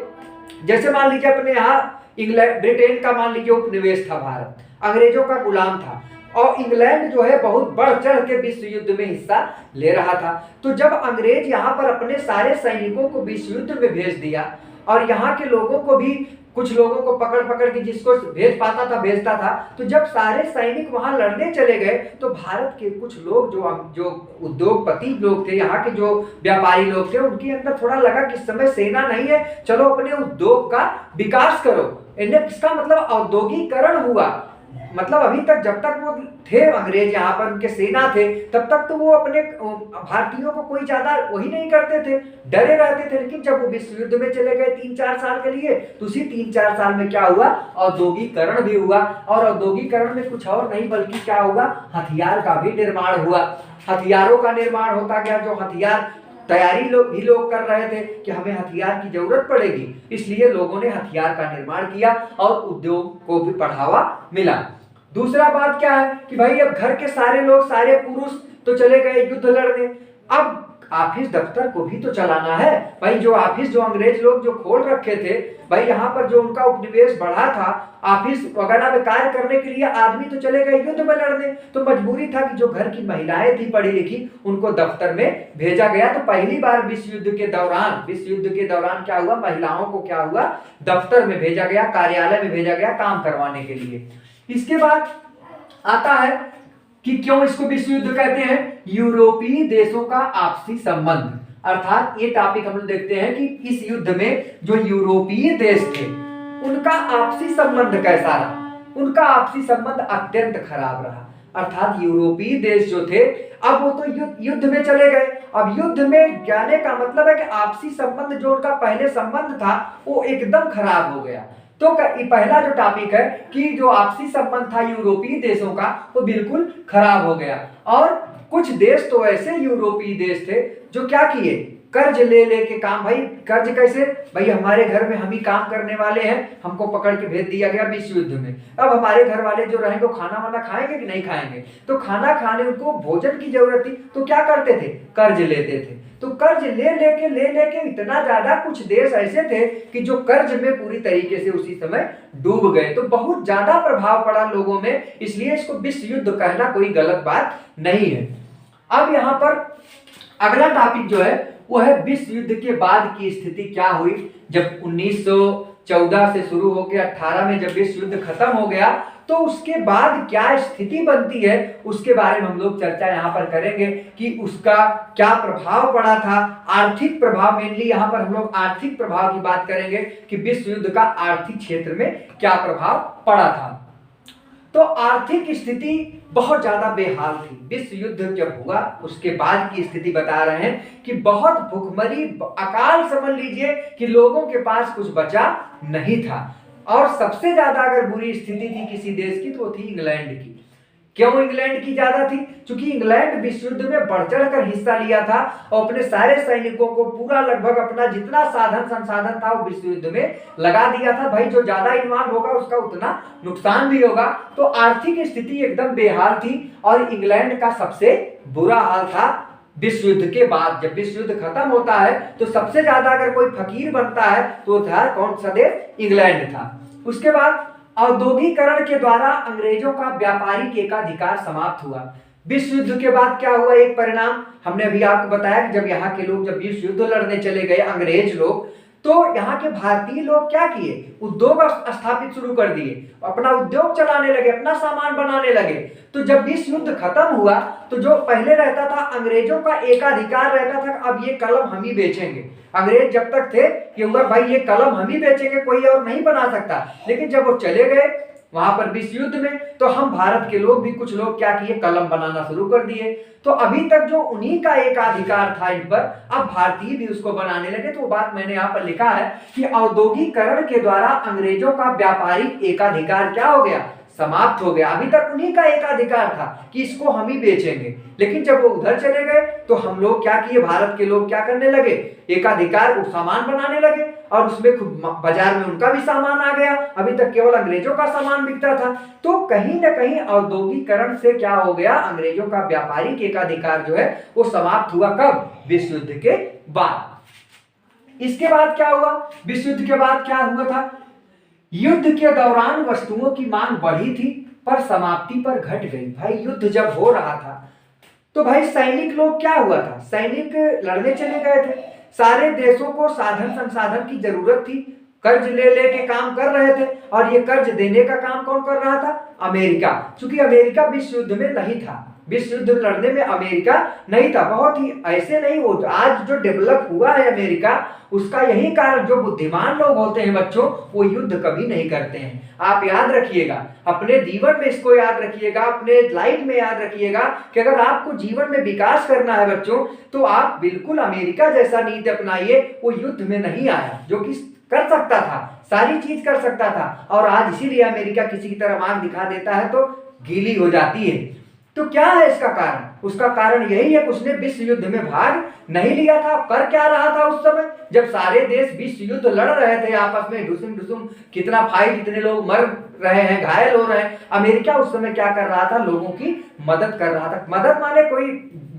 जैसे मान लीजिए अपने यहाँ इंग्लैंड, ब्रिटेन का मान लीजिए उपनिवेश था भारत, अंग्रेजों का गुलाम था, और इंग्लैंड जो है बहुत बढ़ चढ़ के विश्व युद्ध में हिस्सा ले रहा था। तो जब अंग्रेज यहाँ पर अपने सारे सैनिकों को विश्व युद्ध में भेज दिया और यहाँ के लोगों को भी, कुछ लोगों को पकड़ पकड़ के जिसको भेज पाता था भेजता था, तो जब सारे सैनिक वहां लड़ने चले गए तो भारत के कुछ लोग जो उद्योगपति लोग थे, यहाँ के जो व्यापारी लोग थे, उनके अंदर थोड़ा लगा कि इस समय सेना नहीं है, चलो अपने उद्योग का विकास करो। इन्हें किसका मतलब औद्योगिकरण हुआ। मतलब अभी तक जब तक वो थे अंग्रेज यहाँ पर, उनके सेना थे, तब तक तो वो अपने भारतीयों को कोई ज्यादा वही नहीं करते थे, डरे रहते थे। लेकिन जब वो विश्व युद्ध में चले गए 3-4 साल के लिए, तो उसी 3-4 साल में क्या हुआ, औद्योगिकरण भी हुआ। और औद्योगिकरण में कुछ और नहीं बल्कि क्या हुआ, हथियार का भी निर्माण हुआ। हथियारों का निर्माण होता गया, जो हथियार तैयारी लोग कर रहे थे कि हमें हथियार की जरूरत पड़ेगी, इसलिए लोगों ने हथियार का निर्माण किया और उद्योग को भी बढ़ावा मिला। दूसरा बात क्या है कि भाई अब घर के सारे लोग, सारे पुरुष तो चले गए युद्ध लड़ने, अब ऑफिस दफ्तर को भी तो चलाना है भाई। जो ऑफिस जो अंग्रेज लोग जो खोल रखे थे भाई, यहाँ पर जो उनका उपनिवेश बढ़ा था, ऑफिस वगैरह में कार्य करने के लिए आदमी तो चले गए युद्ध में लड़ने, तो मजबूरी था कि जो घर की महिलाएं थी पढ़ी लिखी, उनको दफ्तर में भेजा गया। तो पहली बार विश्व युद्ध के दौरान क्या हुआ, महिलाओं को क्या हुआ, दफ्तर में भेजा गया, कार्यालय में भेजा गया काम करवाने के लिए। इसके बाद आता है कि क्यों इसको विश्व युद्ध कहते हैं, यूरोपीय देशों का आपसी संबंध। अर्थात ये टॉपिक हम लोग देखते हैं कि इस युद्ध में जो यूरोपीय देश थे उनका आपसी संबंध कैसा रहा। उनका आपसी संबंध अत्यंत खराब रहा। अर्थात यूरोपीय देश जो थे अब वो तो युद्ध में चले गए। अब युद्ध में जाने का मतलब है कि आपसी संबंध जो उनका पहले संबंध था वो एकदम खराब हो गया। तो पहला जो टॉपिक है कि जो आपसी संबंध था यूरोपीय देशों का वो बिल्कुल खराब हो गया। और कुछ देश तो ऐसे यूरोपीय देश थे जो क्या किए, कर्ज ले लेके काम। भाई कर्ज कैसे, भाई हमारे घर में हम ही काम करने वाले हैं, हमको पकड़ के भेज दिया गया विश्व युद्ध में। अब हमारे घर वाले जो रहेंगे खाना वाना खाएंगे कि नहीं खाएंगे, तो खाना खाने उनको भोजन की जरूरत थी, तो क्या करते थे, कर्ज लेते थे। तो कर्ज ले लेके इतना ज्यादा कुछ देश ऐसे थे कि जो कर्ज में पूरी तरीके से उसी समय डूब गए। तो बहुत ज्यादा प्रभाव पड़ा लोगों में, इसलिए इसको विश्व युद्ध कहना कोई गलत बात नहीं है। अब यहाँ पर अगला टॉपिक जो है वो है विश्व युद्ध के बाद की स्थिति क्या हुई। जब 1914 से शुरू होकर 18 में जब विश्व युद्ध खत्म हो गया तो उसके बाद क्या स्थिति बनती है उसके बारे में हम लोग चर्चा यहाँ पर करेंगे कि उसका क्या प्रभाव पड़ा था। आर्थिक प्रभाव, मेनली यहाँ पर हम लोग आर्थिक प्रभाव की बात करेंगे कि विश्व युद्ध का आर्थिक क्षेत्र में क्या प्रभाव पड़ा था। तो आर्थिक स्थिति बहुत ज्यादा बेहाल थी। विश्व युद्ध जब हुआ उसके बाद की स्थिति बता रहे हैं कि बहुत भुखमरी, अकाल समझ लीजिए कि लोगों के पास कुछ बचा नहीं था। और सबसे ज्यादा अगर बुरी स्थिति थी किसी देश की तो वो थी इंग्लैंड की। क्यों इंग्लैंड की ज्यादा थी, क्योंकि इंग्लैंड विश्व युद्ध में बढ़ चढ़ कर हिस्सा लिया था और अपने सारे सैनिकों को पूरा लगभग अपना जितना साधन संसाधन था वो विश्व युद्ध में लगा दिया था। भाई जो ज्यादा इन्वॉल्व होगा उसका उतना नुकसान भी होगा। तो आर्थिक स्थिति एकदम बेहाल थी और इंग्लैंड का सबसे बुरा हाल था विश्व युद्ध के बाद। जब विश्व युद्ध खत्म होता है तो सबसे ज्यादा अगर कोई फकीर बनता है तो था कौन सा देश, इंग्लैंड था। उसके बाद औद्योगिकरण के द्वारा अंग्रेजों का व्यापारिक एकाधिकार समाप्त हुआ। विश्व युद्ध के बाद क्या हुआ, एक परिणाम हमने अभी आपको बताया कि जब यहाँ के लोग जब विश्व युद्ध लड़ने चले गए अंग्रेज लोग, तो यहाँ के भारतीय लोग क्या किए, उद्योग स्थापित शुरू कर दिए, अपना उद्योग चलाने लगे, अपना सामान बनाने लगे। तो जब विश्व युद्ध खत्म हुआ तो जो पहले रहता था अंग्रेजों का एकाधिकार रहता था, अब ये कलम हम ही बेचेंगे। अंग्रेज जब तक थे कि भाई ये कलम हम ही बेचेंगे, कोई और नहीं बना सकता। लेकिन जब वो चले गए वहां पर विश्व युद्ध में तो हम भारत के लोग भी कुछ लोग क्या किए, कलम बनाना शुरू कर दिए। तो अभी तक जो उन्हीं का एकाधिकार था इन पर, अब भारतीय भी उसको बनाने लगे। तो वो बात मैंने यहाँ पर लिखा है कि औद्योगिकरण के द्वारा अंग्रेजों का व्यापारिक एकाधिकार क्या हो गया, समाप्त हो गया। अभी तक उन्हीं का एकाधिकार था कि इसको हम ही बेचेंगे, लेकिन जब वो उधर चले गए तो हम लोग क्या किए, भारत के लोग क्या करने लगे, एकाधिकार को सामान बनाने लगे और उसमें खुद बाजार में उनका भी सामान आ गया। अभी तक केवल अंग्रेजों का सामान बिकता था। तो कहीं ना कहीं औद्योगिकरण से क्या हो गया, अंग्रेजों का व्यापारिक एकाधिकार जो है वो समाप्त हुआ। कब, विश्व युद्ध के बाद। इसके बाद क्या हुआ, विश्व युद्ध के बाद क्या हुआ था, युद्ध के दौरान वस्तुओं की मांग बढ़ी थी पर समाप्ति पर घट गई। भाई युद्ध जब हो रहा था तो भाई सैनिक लोग क्या हुआ था, सैनिक लड़ने चले गए थे, सारे देशों को साधन संसाधन की जरूरत थी, कर्ज ले लेके काम कर रहे थे और ये कर्ज देने का काम कौन कर रहा था, अमेरिका। क्योंकि अमेरिका विश्व युद्ध में नहीं था, विश्व युद्ध लड़ने में अमेरिका नहीं था। बहुत ही ऐसे नहीं हो, आज जो डेवलप हुआ है अमेरिका, उसका यही कारण, जो बुद्धिमान लोग होते हैं बच्चों, वो युद्ध कभी नहीं करते हैं। आप याद रखिएगा, अपने जीवन में इसको याद रखिएगा, अपने लाइफ में याद रखिएगा कि अगर आपको जीवन में विकास करना है बच्चों, तो आप बिल्कुल अमेरिका जैसा नीति अपनाइए। वो युद्ध में नहीं आया, जो कि कर सकता था, सारी चीज कर सकता था, और आज इसीलिए अमेरिका किसी की तरफ आंख दिखा देता है तो गीली हो जाती है। तो क्या है इसका कारण, उसका कारण यही है कि उसने विश्व युद्ध में भाग नहीं लिया था। कर क्या रहा था उस समय, जब सारे देश विश्व युद्ध लड़ रहे थे आपस में, ढुसुम ढुसुम कितना फाइट, इतने लोग मर रहे हैं, घायल हो रहे हैं, अमेरिका उस समय क्या कर रहा था, लोगों की मदद कर रहा था। मदद माने कोई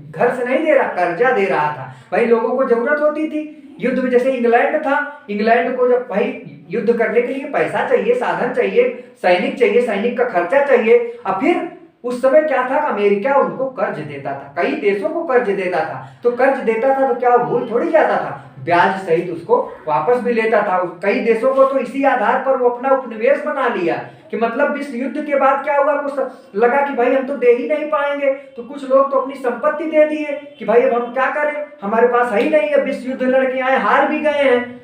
घर से नहीं दे रहा, कर्जा दे रहा था। भाई लोगों को जरूरत होती थी युद्ध में, जैसे इंग्लैंड था, इंग्लैंड को जब भाई युद्ध करने के लिए पैसा चाहिए, साधन चाहिए, सैनिक चाहिए, सैनिक का खर्चा चाहिए। अब फिर उस समय क्या था कि अमेरिका उनको कर्ज देता था, कई देशों को कर्ज देता था। तो कर्ज देता था तो क्या वो भूल थोड़ी जाता था, ब्याज सहित उसको वापस भी लेता था। कई देशों को तो इसी आधार पर वो अपना उपनिवेश बना लिया कि मतलब विश्व युद्ध के बाद क्या हुआ, कुछ लगा कि भाई हम तो दे ही नहीं पाएंगे, तो कुछ लोग तो अपनी संपत्ति दे दिए कि भाई अब हम क्या करें, हमारे पास है ही नहीं है, विश्व युद्ध लड़के आए, हार भी गए हैं।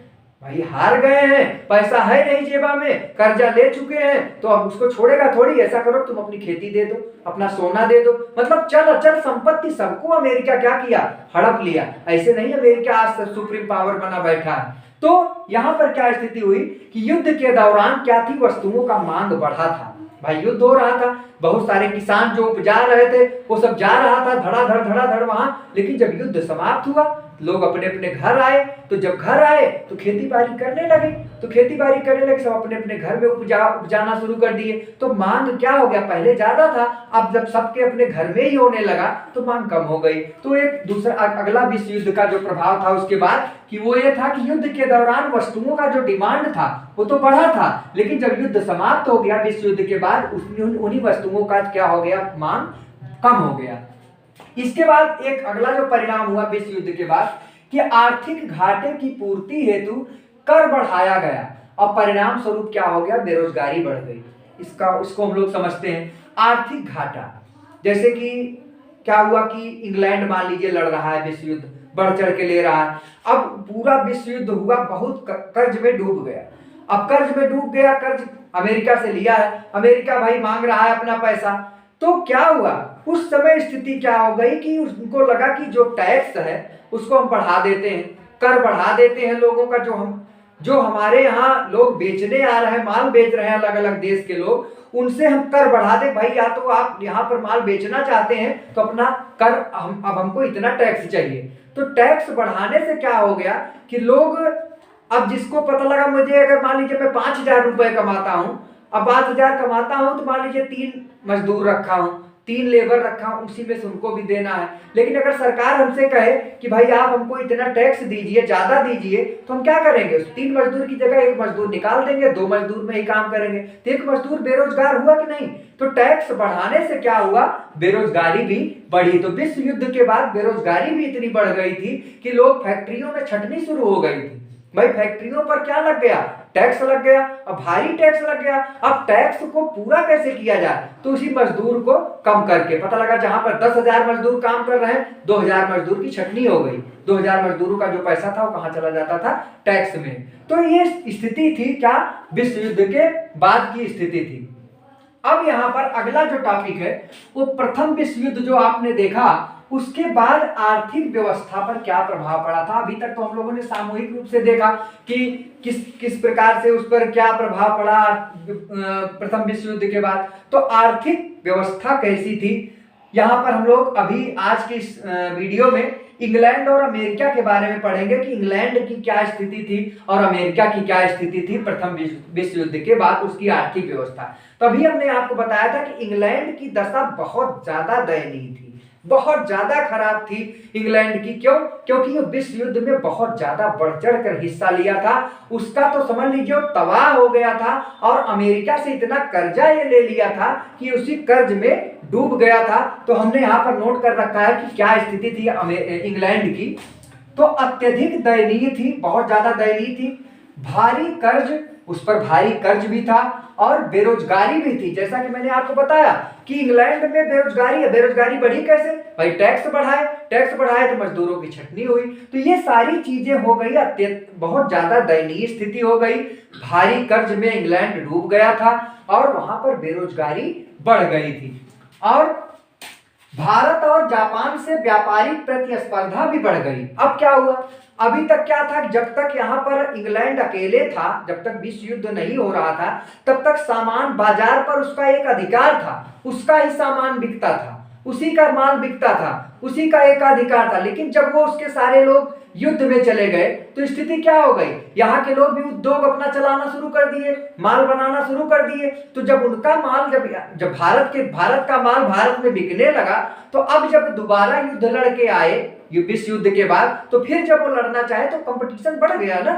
भाई हार गए हैं, पैसा है नहीं जेबा में, कर्जा ले चुके हैं, तो अब उसको छोड़ेगा थोड़ी। ऐसा करो तुम अपनी खेती दे दो, अपना सोना दे दो, मतलब चल अचल संपत्ति सबको अमेरिका क्या किया, हड़प लिया। ऐसे नहीं अमेरिका आज सुप्रीम पावर बना बैठा है। तो यहाँ पर क्या स्थिति हुई कि युद्ध के दौरान क्या थी, वस्तुओं का मांग बढ़ा था। भाई युद्ध हो रहा था, बहुत सारे किसान जो उपजा रहे थे वो सब जा रहा था धड़ाधड़ वहां, लेकिन जब युद्ध समाप्त हुआ लोग अपने अपने घर आए। तो जब घर आए तो खेती बाड़ी करने लगे, सब अपने अपने घर में उपजाना शुरू कर दिए। तो मांग क्या हो गया, पहले ज्यादा था, अब जब सबके अपने घर में ही होने लगा तो मांग कम हो गई। तो एक दूसरा अगला विश्व युद्ध का जो प्रभाव था उसके बाद कि वो ये था कि युद्ध के दौरान वस्तुओं का जो डिमांड था वो तो बढ़ा था, लेकिन जब युद्ध समाप्त हो गया विश्व युद्ध के बाद उन्हीं वस्तुओं का क्या हो गया, मांग कम हो गया। इसके बाद एक अगला जो परिणाम हुआ विश्व युद्ध के बाद कि आर्थिक घाटे की पूर्ति हेतु कर बढ़ाया गया और परिणाम स्वरूप क्या हो गया, बेरोजगारी बढ़ गई। इसको हम लोग समझते हैं आर्थिक घाटा। जैसे कि क्या हुआ कि इंग्लैंड मान लीजिए लड़ रहा है विश्व युद्ध, बढ़ चढ़ के ले रहा है, अब पूरा विश्व युद्ध हुआ, बहुत कर्ज में डूब गया। अब कर्ज में डूब गया, कर्ज अमेरिका से लिया है, अमेरिका भाई मांग रहा है अपना पैसा। तो क्या हुआ, उस समय स्थिति क्या हो गई कि उनको लगा कि जो टैक्स है उसको हम बढ़ा देते हैं, कर बढ़ा देते हैं लोगों का, जो हमारे यहाँ लोग बेचने आ रहे हैं, माल बेच रहे हैं अलग अलग देश के लोग, उनसे हम कर बढ़ा दे। भाई या तो आप यहाँ पर माल बेचना चाहते हैं तो अपना कर अब हमको इतना टैक्स चाहिए। तो टैक्स बढ़ाने से क्या हो गया कि लोग, अब जिसको पता लगा मुझे अगर मान लीजिए मैं 5,000 रुपए कमाता हूँ, अब 5,000 कमाता हूँ तो मान लीजिए 3 मजदूर रखा हूँ, 3 लेबर रखा हूँ, उसी में से उनको भी देना है। लेकिन अगर सरकार हमसे कहे कि भाई आप हमको इतना टैक्स दीजिए, ज्यादा दीजिए, तो हम क्या करेंगे, 3 मजदूर की जगह 1 मजदूर निकाल देंगे, 2 मजदूर में ही काम करेंगे। तो 1 मजदूर बेरोजगार हुआ कि नहीं। तो टैक्स बढ़ाने से क्या हुआ, बेरोजगारी भी बढ़ी। तो विश्व युद्ध के बाद बेरोजगारी भी इतनी बढ़ गई थी कि लोग फैक्ट्रियों में छटनी शुरू हो गई थी। भाई फैक्ट्रियों पर क्या लग गया, टैक्स लग गया, अब भारी टैक्स लग गया। अब टैक्स को पूरा कैसे किया जाए, तो उसी मजदूर को कम करके पता लगा जहां पर 10,000 मजदूर काम कर रहे हैं, 2,000 मजदूर की छटनी हो गई। 2,000 मजदूरों का जो पैसा था वो कहां चला जाता था, टैक्स में। तो ये स्थिति थी क्या, विश्व युद्ध के बाद की स्थिति थी। अब यहाँ पर अगला जो टॉपिक है वो प्रथम विश्व युद्ध जो आपने देखा, उसके बाद आर्थिक व्यवस्था पर क्या प्रभाव पड़ा था। अभी तक तो हम लोगों ने सामूहिक रूप से देखा कि किस प्रकार से उस पर क्या प्रभाव पड़ा प्रथम विश्व युद्ध के बाद। तो आर्थिक व्यवस्था कैसी थी, यहाँ पर हम लोग अभी आज की इस वीडियो में इंग्लैंड और अमेरिका के बारे में पढ़ेंगे कि इंग्लैंड की क्या स्थिति थी और अमेरिका की क्या स्थिति थी प्रथम विश्व युद्ध के बाद, उसकी आर्थिक व्यवस्था। तभी हमने आपको बताया था कि इंग्लैंड की दशा बहुत ज्यादा दयनीय थी, बहुत ज्यादा खराब थी इंग्लैंड की। क्यों, क्योंकि ये विश्व युद्ध में बहुत ज्यादा बढ़ चढ़ कर हिस्सा लिया था। उसका तो समझ लीजिए तबाह हो गया था और अमेरिका से इतना कर्जा ये ले लिया था कि उसी कर्ज में डूब गया था। तो हमने यहाँ पर नोट कर रखा है कि क्या स्थिति थी इंग्लैंड की। तो अत्यधिक दयनीय थी, बहुत ज्यादा दयनीय थी, भारी कर्ज, उस पर भारी कर्ज भी था और बेरोजगारी भी थी। जैसा कि मैंने आपको बताया कि इंग्लैंड में बेरोजगारी है, बेरोजगारी बढ़ी कैसे, भाई टैक्स बढ़ाए तो मजदूरों की छटनी हुई। तो ये सारी चीजें हो गई, बहुत ज्यादा दयनीय स्थिति हो गई, भारी कर्ज में इंग्लैंड डूब गया था और वहां पर बेरोजगारी बढ़ गई थी। और भारत और जापान से व्यापारिक प्रतिस्पर्धा भी बढ़ गई। अब क्या हुआ, अभी तक क्या था, जब तक यहाँ पर इंग्लैंड अकेले था, जब तक विश्व युद्ध नहीं हो रहा था, तब तक सामान बाजार पर उसका एक अधिकार था, उसका ही सामान बिकता था, उसी का माल बिकता था, उसी का एक अधिकार था। लेकिन जब वो उसके सारे लोग युद्ध में चले गए तो स्थिति क्या हो गई, यहाँ के लोग भी उद्योग अपना चलाना शुरू कर दिए, माल बनाना शुरू कर दिए। तो जब उनका माल जब भारत का माल भारत में बिकने लगा, तो अब जब दोबारा युद्ध लड़के आए विश्व युद्ध के बाद, तो फिर जब वो लड़ना चाहे तो कंपटीशन बढ़ गया ना।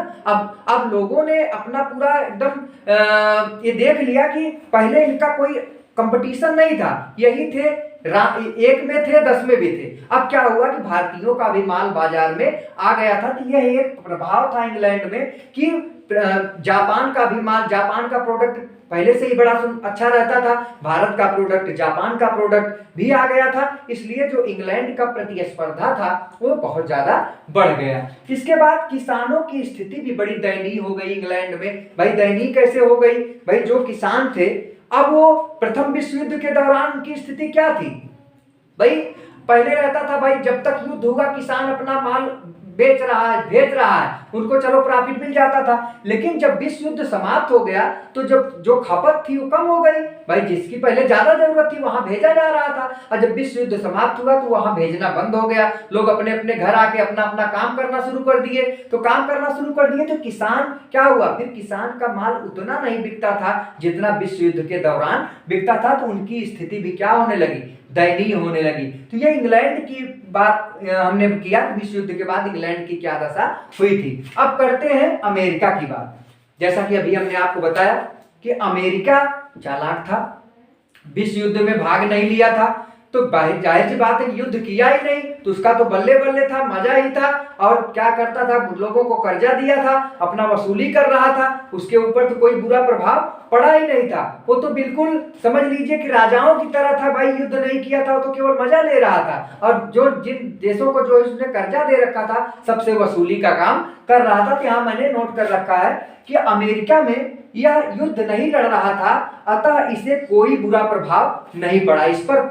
अब लोगों ने अपना पूरा एकदम ये देख लिया कि पहले इनका कोई कंपटीशन नहीं था, यही थे, एक में थे 10 में भी थे। अब क्या हुआ कि भारतीयों का भी माल बाजार में आ गया था। तो यह एक प्रभाव था इंग्लैंड में कि जापान का भी माल, जापान का प्रोडक्ट पहले से ही बड़ा अच्छा रहता था, भारत का प्रोडक्ट, जापान का प्रोडक्ट भी आ गया था, इसलिए जो इंग्लैंड का प्रतिस्पर्धा था वो बहुत ज्यादा बढ़ गया। इसके बाद किसानों की स्थिति भी बड़ी दयनीय हो गई इंग्लैंड में। भाई दयनीय कैसे हो गई, भाई जो किसान थे, अब वो प्रथम विश्व युद्ध के दौरान उनकी स्थिति क्या थी, भाई पहले रहता था भाई जब तक युद्ध हुआ किसान अपना माल बेच रहा है, भेज रहा है, उनको चलो प्रॉफिट मिल जाता था। लेकिन जब विश्व युद्ध समाप्त हो गया तो जब जो खपत थी वो कम हो गई, भाई जिसकी पहले ज्यादा जरूरत थी वहां भेजा जा रहा था, और जब विश्व युद्ध समाप्त हुआ तो वहां भेजना बंद हो गया। लोग अपने अपने घर आके अपना अपना काम करना शुरू कर दिए। तो काम करना शुरू कर दिए तो किसान क्या हुआ, फिर किसान का माल उतना नहीं बिकता था जितना विश्व युद्ध के दौरान बिकता था। तो उनकी स्थिति भी क्या होने लगी, दयनीय होने लगी। तो ये इंग्लैंड की बात हमने किया, विश्व युद्ध के बाद इंग्लैंड की क्या दशा हुई थी। अब करते हैं अमेरिका की बात। जैसा कि अभी हमने आपको बताया कि अमेरिका चालाक था, विश्व युद्ध में भाग नहीं लिया था, तो जाहिर सी बात है युद्ध किया ही नहीं, तो उसका तो बल्ले बल्ले था, मजा ही था। और क्या करता था, लोगों को कर्जा दिया था, अपना वसूली कर रहा था, उसके ऊपर तो कोई बुरा प्रभाव पड़ा ही नहीं था। वो तो बिल्कुल समझ लीजिए कि राजाओं की तरह था, भाई युद्ध नहीं किया था, वो तो केवल मजा ले रहा था। और जो जिन देशों को जो इसने कर्जा दे रखा था सबसे वसूली का काम कर रहा था। तो यहाँ मैंने नोट कर रखा है कि अमेरिका में यह युद्ध नहीं लड़ रहा था, अतः इसे कोई बुरा प्रभाव नहीं पड़ा, इस पर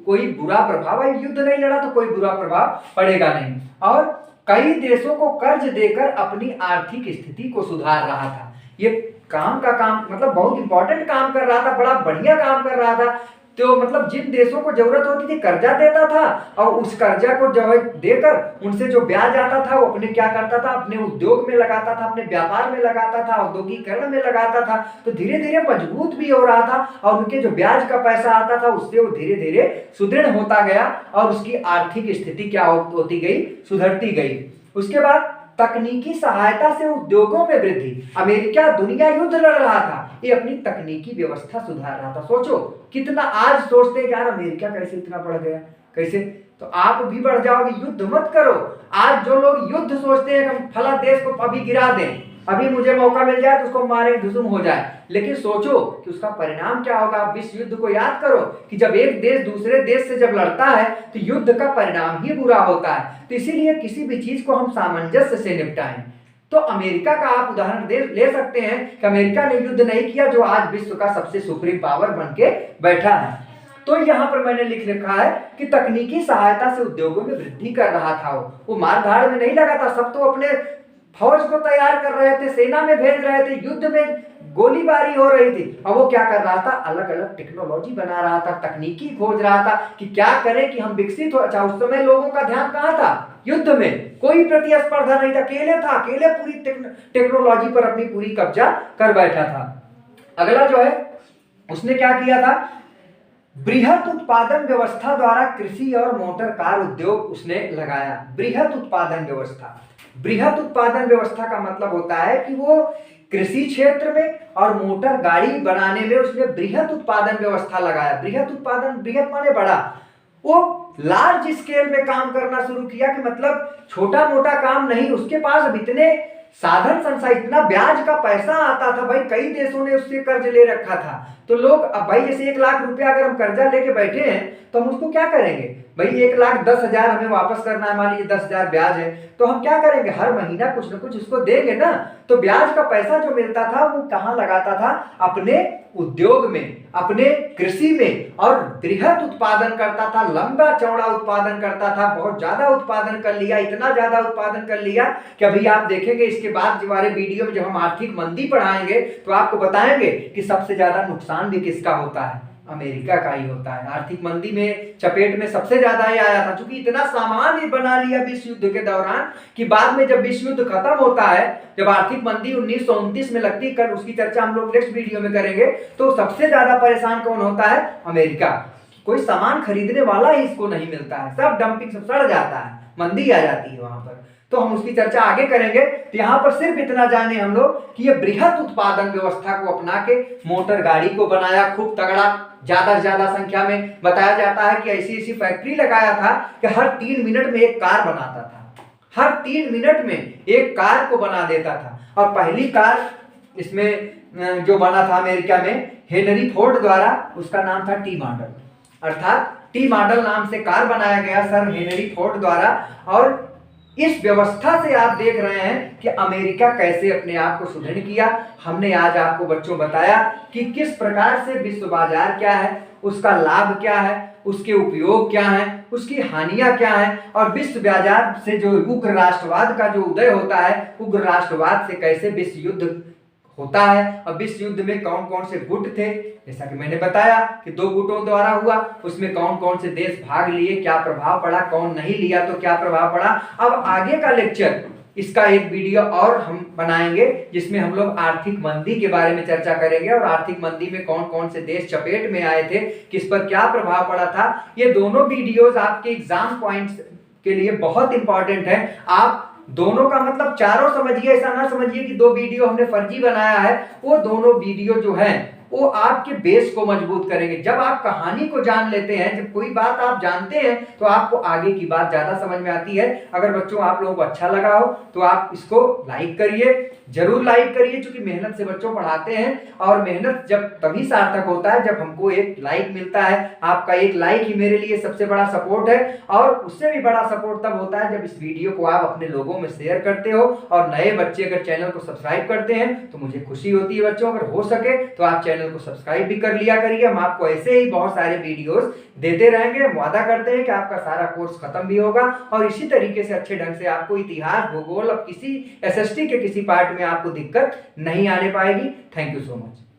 कोई बुरा प्रभाव, युद्ध नहीं लड़ा तो कोई बुरा प्रभाव पड़ेगा नहीं। और कई देशों को कर्ज देकर अपनी आर्थिक स्थिति को सुधार रहा था। ये काम मतलब बहुत इंपॉर्टेंट काम कर रहा था, बड़ा बढ़िया काम कर रहा था। तो मतलब जिन देशों को जरूरत होती थी कर्जा देता था, और उस कर्जा को जो है देकर उनसे जो ब्याज आता था वो अपने क्या करता था, अपने उद्योग में लगाता था, अपने व्यापार में लगाता था, औद्योगिकरण में लगाता था। तो धीरे धीरे मजबूत भी हो रहा था, और उनके जो ब्याज का पैसा आता था उससे वो धीरे धीरे सुदृढ़ होता गया, और उसकी आर्थिक स्थिति क्या होती गई, सुधरती गई। उसके बाद तकनीकी सहायता से उद्योगों में वृद्धि। अमेरिका दुनिया युद्ध लड़ रहा था, ये अपनी तकनीकी व्यवस्था सुधार रहा था। सोचो कितना, आज सोचते हैं यार अमेरिका कैसे इतना बढ़ गया, कैसे, तो आप भी बढ़ जाओगे। युद्ध मत करो। आज जो लोग युद्ध सोचते हैं कि फला देश को अभी गिरा दें, अभी मुझे मौका मिल जाए तो उसको मारे धुसुम हो जाए, लेकिन सोचो कि उसका परिणाम क्या होगा। आप विश्व युद्ध को याद करो कि जब एक देश दूसरे देश से जब लड़ता है तो युद्ध का परिणाम ही बुरा होता है। तो इसीलिए किसी भी चीज को हम सामंजस्य से निपटाएं। तो अमेरिका का आप उदाहरण ले सकते हैं कि अमेरिका ने युद्ध नहीं किया, जो आज विश्व का सबसे सुप्रीम पावर बन के बैठा है। तो यहाँ पर मैंने लिख रखा है कि तकनीकी सहायता से उद्योगों में वृद्धि कर रहा था। वो मार धाड़ में नहीं लगा था, सब तो अपने फौज को तैयार कर रहे थे, सेना में भेज रहे थे, युद्ध में गोलीबारी हो रही थी। और वो क्या कर रहा था, अलग अलग टेक्नोलॉजी बना रहा था, तकनीकी खोज रहा था कि क्या करें कि हम विकसित हो। अच्छा, उस समय लोगों का ध्यान कहाँ था, युद्ध में, कोई प्रतिस्पर्धा नहीं था, अकेले था, अकेले पूरी टेक्नोलॉजी पर अपनी पूरी कब्जा कर बैठा था। अगला जो है उसने क्या किया था, बृहत उत्पादन व्यवस्था द्वारा कृषि और मोटर कार उद्योग उसने लगाया। बृहत उत्पादन व्यवस्था, बृहत उत्पादन व्यवस्था का मतलब होता है कि वो कृषि क्षेत्र में और मोटर गाड़ी बनाने में उसने बृहत उत्पादन व्यवस्था लगाया। बृहत उत्पादन, बृहत माने बड़ा, वो लार्ज स्केल में काम करना शुरू किया कि मतलब छोटा मोटा काम नहीं। उसके पास अब इतने साधन संसाधन, इतना ब्याज का पैसा आता था, भाई कई देशों ने उससे कर्ज ले रखा था। तो लोग अब भाई जैसे 1 लाख रुपया अगर हम कर्जा लेके बैठे हैं तो हम उसको क्या करेंगे, भाई 1,10,000 हमें वापस करना है, मान लीजिए 10,000 ब्याज है, तो हम क्या करेंगे, हर महीना कुछ न कुछ उसको देंगे ना। तो ब्याज का पैसा जो मिलता था वो कहाँ लगाता था, अपने उद्योग में, अपने कृषि में, और बृहत उत्पादन करता था, लंबा चौड़ा उत्पादन करता था, बहुत ज्यादा उत्पादन कर लिया, इतना ज्यादा उत्पादन कर लिया कि अभी आप देखेंगे इसके बाद हमारे वीडियो में जब हम आर्थिक मंदी पढ़ाएंगे तो आपको बताएंगे कि सबसे ज्यादा नुकसान भी किसका होता है, अमेरिका का ही होता है। आर्थिक मंदी में चपेट में सबसे ज्यादा ये आया था, क्योंकि इतना सामान ही बना लिया विश्व युद्ध के दौरान कि बाद में जब विश्व युद्ध खत्म होता है, जब आर्थिक मंदी 1929 में लगती, कल उसकी चर्चा हम लोग नेक्स्ट वीडियो में करेंगे, तो सबसे ज्यादा परेशान कौन होता है? अमेरिका। कोई सामान खरीदने वाला ही इसको नहीं मिलता है, सब डंपिंग, सब सड़ जाता है, मंदी आ जाती है वहां पर। तो हम उसकी चर्चा आगे करेंगे। तो यहाँ पर सिर्फ इतना जाने हम लोग कि ये बृहत उत्पादन व्यवस्था को अपना के मोटर गाड़ी को बनाया खूब तगड़ा, ज्यादा से ज्यादा संख्या में। बताया जाता है कि ऐसी ऐसी फैक्ट्री लगाया था कि हर 3 मिनट में एक कार बनाता था, हर 3 मिनट में एक कार को बना देता था। और पहली कार इसमें जो बना था अमेरिका में हेनरी फोर्ड द्वारा, उसका नाम था टी मॉडल, अर्थात टी मॉडल नाम से कार बनाया गया सर हेनरी फोर्ड द्वारा। और इस व्यवस्था से आप देख रहे हैं कि अमेरिका कैसे अपने आप को सुदृढ़ किया। हमने आज आपको बच्चों बताया कि किस प्रकार से विश्व बाजार क्या है, उसका लाभ क्या है, उसके उपयोग क्या है, उसकी हानियां क्या है, और विश्व बाजार से जो उग्र राष्ट्रवाद का जो उदय होता है, उग्र राष्ट्रवाद से कैसे विश्व युद्ध होता है, और विश्व युद्ध में कौन कौन से गुट थे। जैसा कि मैंने बताया कि 2 गुटों द्वारा हुआ, उसमें कौन कौन से देश भाग लिए, क्या प्रभाव पड़ा, कौन नहीं लिया तो क्या प्रभाव पड़ा। अब आगे का लेक्चर, इसका एक वीडियो और हम बनाएंगे जिसमें हम लोग आर्थिक मंदी के बारे में चर्चा करेंगे, और आर्थिक मंदी में कौन कौन से देश चपेट में आए थे, किस पर क्या प्रभाव पड़ा था। ये दोनों वीडियोस आपके एग्जाम पॉइंट्स के लिए बहुत इंपॉर्टेंट है। आप दोनों का मतलब चारों समझिए, ऐसा ना समझिए कि 2 वीडियो हमने फर्जी बनाया है। वो दोनों वीडियो जो है वो आपके बेस को मजबूत करेंगे। जब आप कहानी को जान लेते हैं, जब कोई बात आप जानते हैं, तो आपको आगे की बात ज्यादा समझ में आती है। अगर बच्चों आप लोगों को अच्छा लगा हो तो आप इसको लाइक करिए, जरूर लाइक करिए, क्योंकि मेहनत से बच्चों पढ़ाते हैं, और मेहनत जब तभी सार्थक होता है जब हमको एक लाइक मिलता है। आपका एक लाइक ही मेरे लिए सबसे बड़ा सपोर्ट है, और उससे भी बड़ा सपोर्ट तब होता है जब इस वीडियो को आप अपने लोगों में शेयर करते हो। और नए बच्चे अगर चैनल को सब्सक्राइब करते हैं तो मुझे खुशी होती है बच्चों। अगर हो सके तो आप चैनल को सब्सक्राइब भी कर लिया करिए। हम आपको ऐसे ही बहुत सारे वीडियोस देते रहेंगे। हम वादा करते हैं कि आपका सारा कोर्स खत्म भी होगा, और इसी तरीके से अच्छे ढंग से आपको इतिहास, भूगोल, अब किसी एसएसटी के किसी पार्ट में आपको दिक्कत नहीं आने पाएगी। Thank you so much.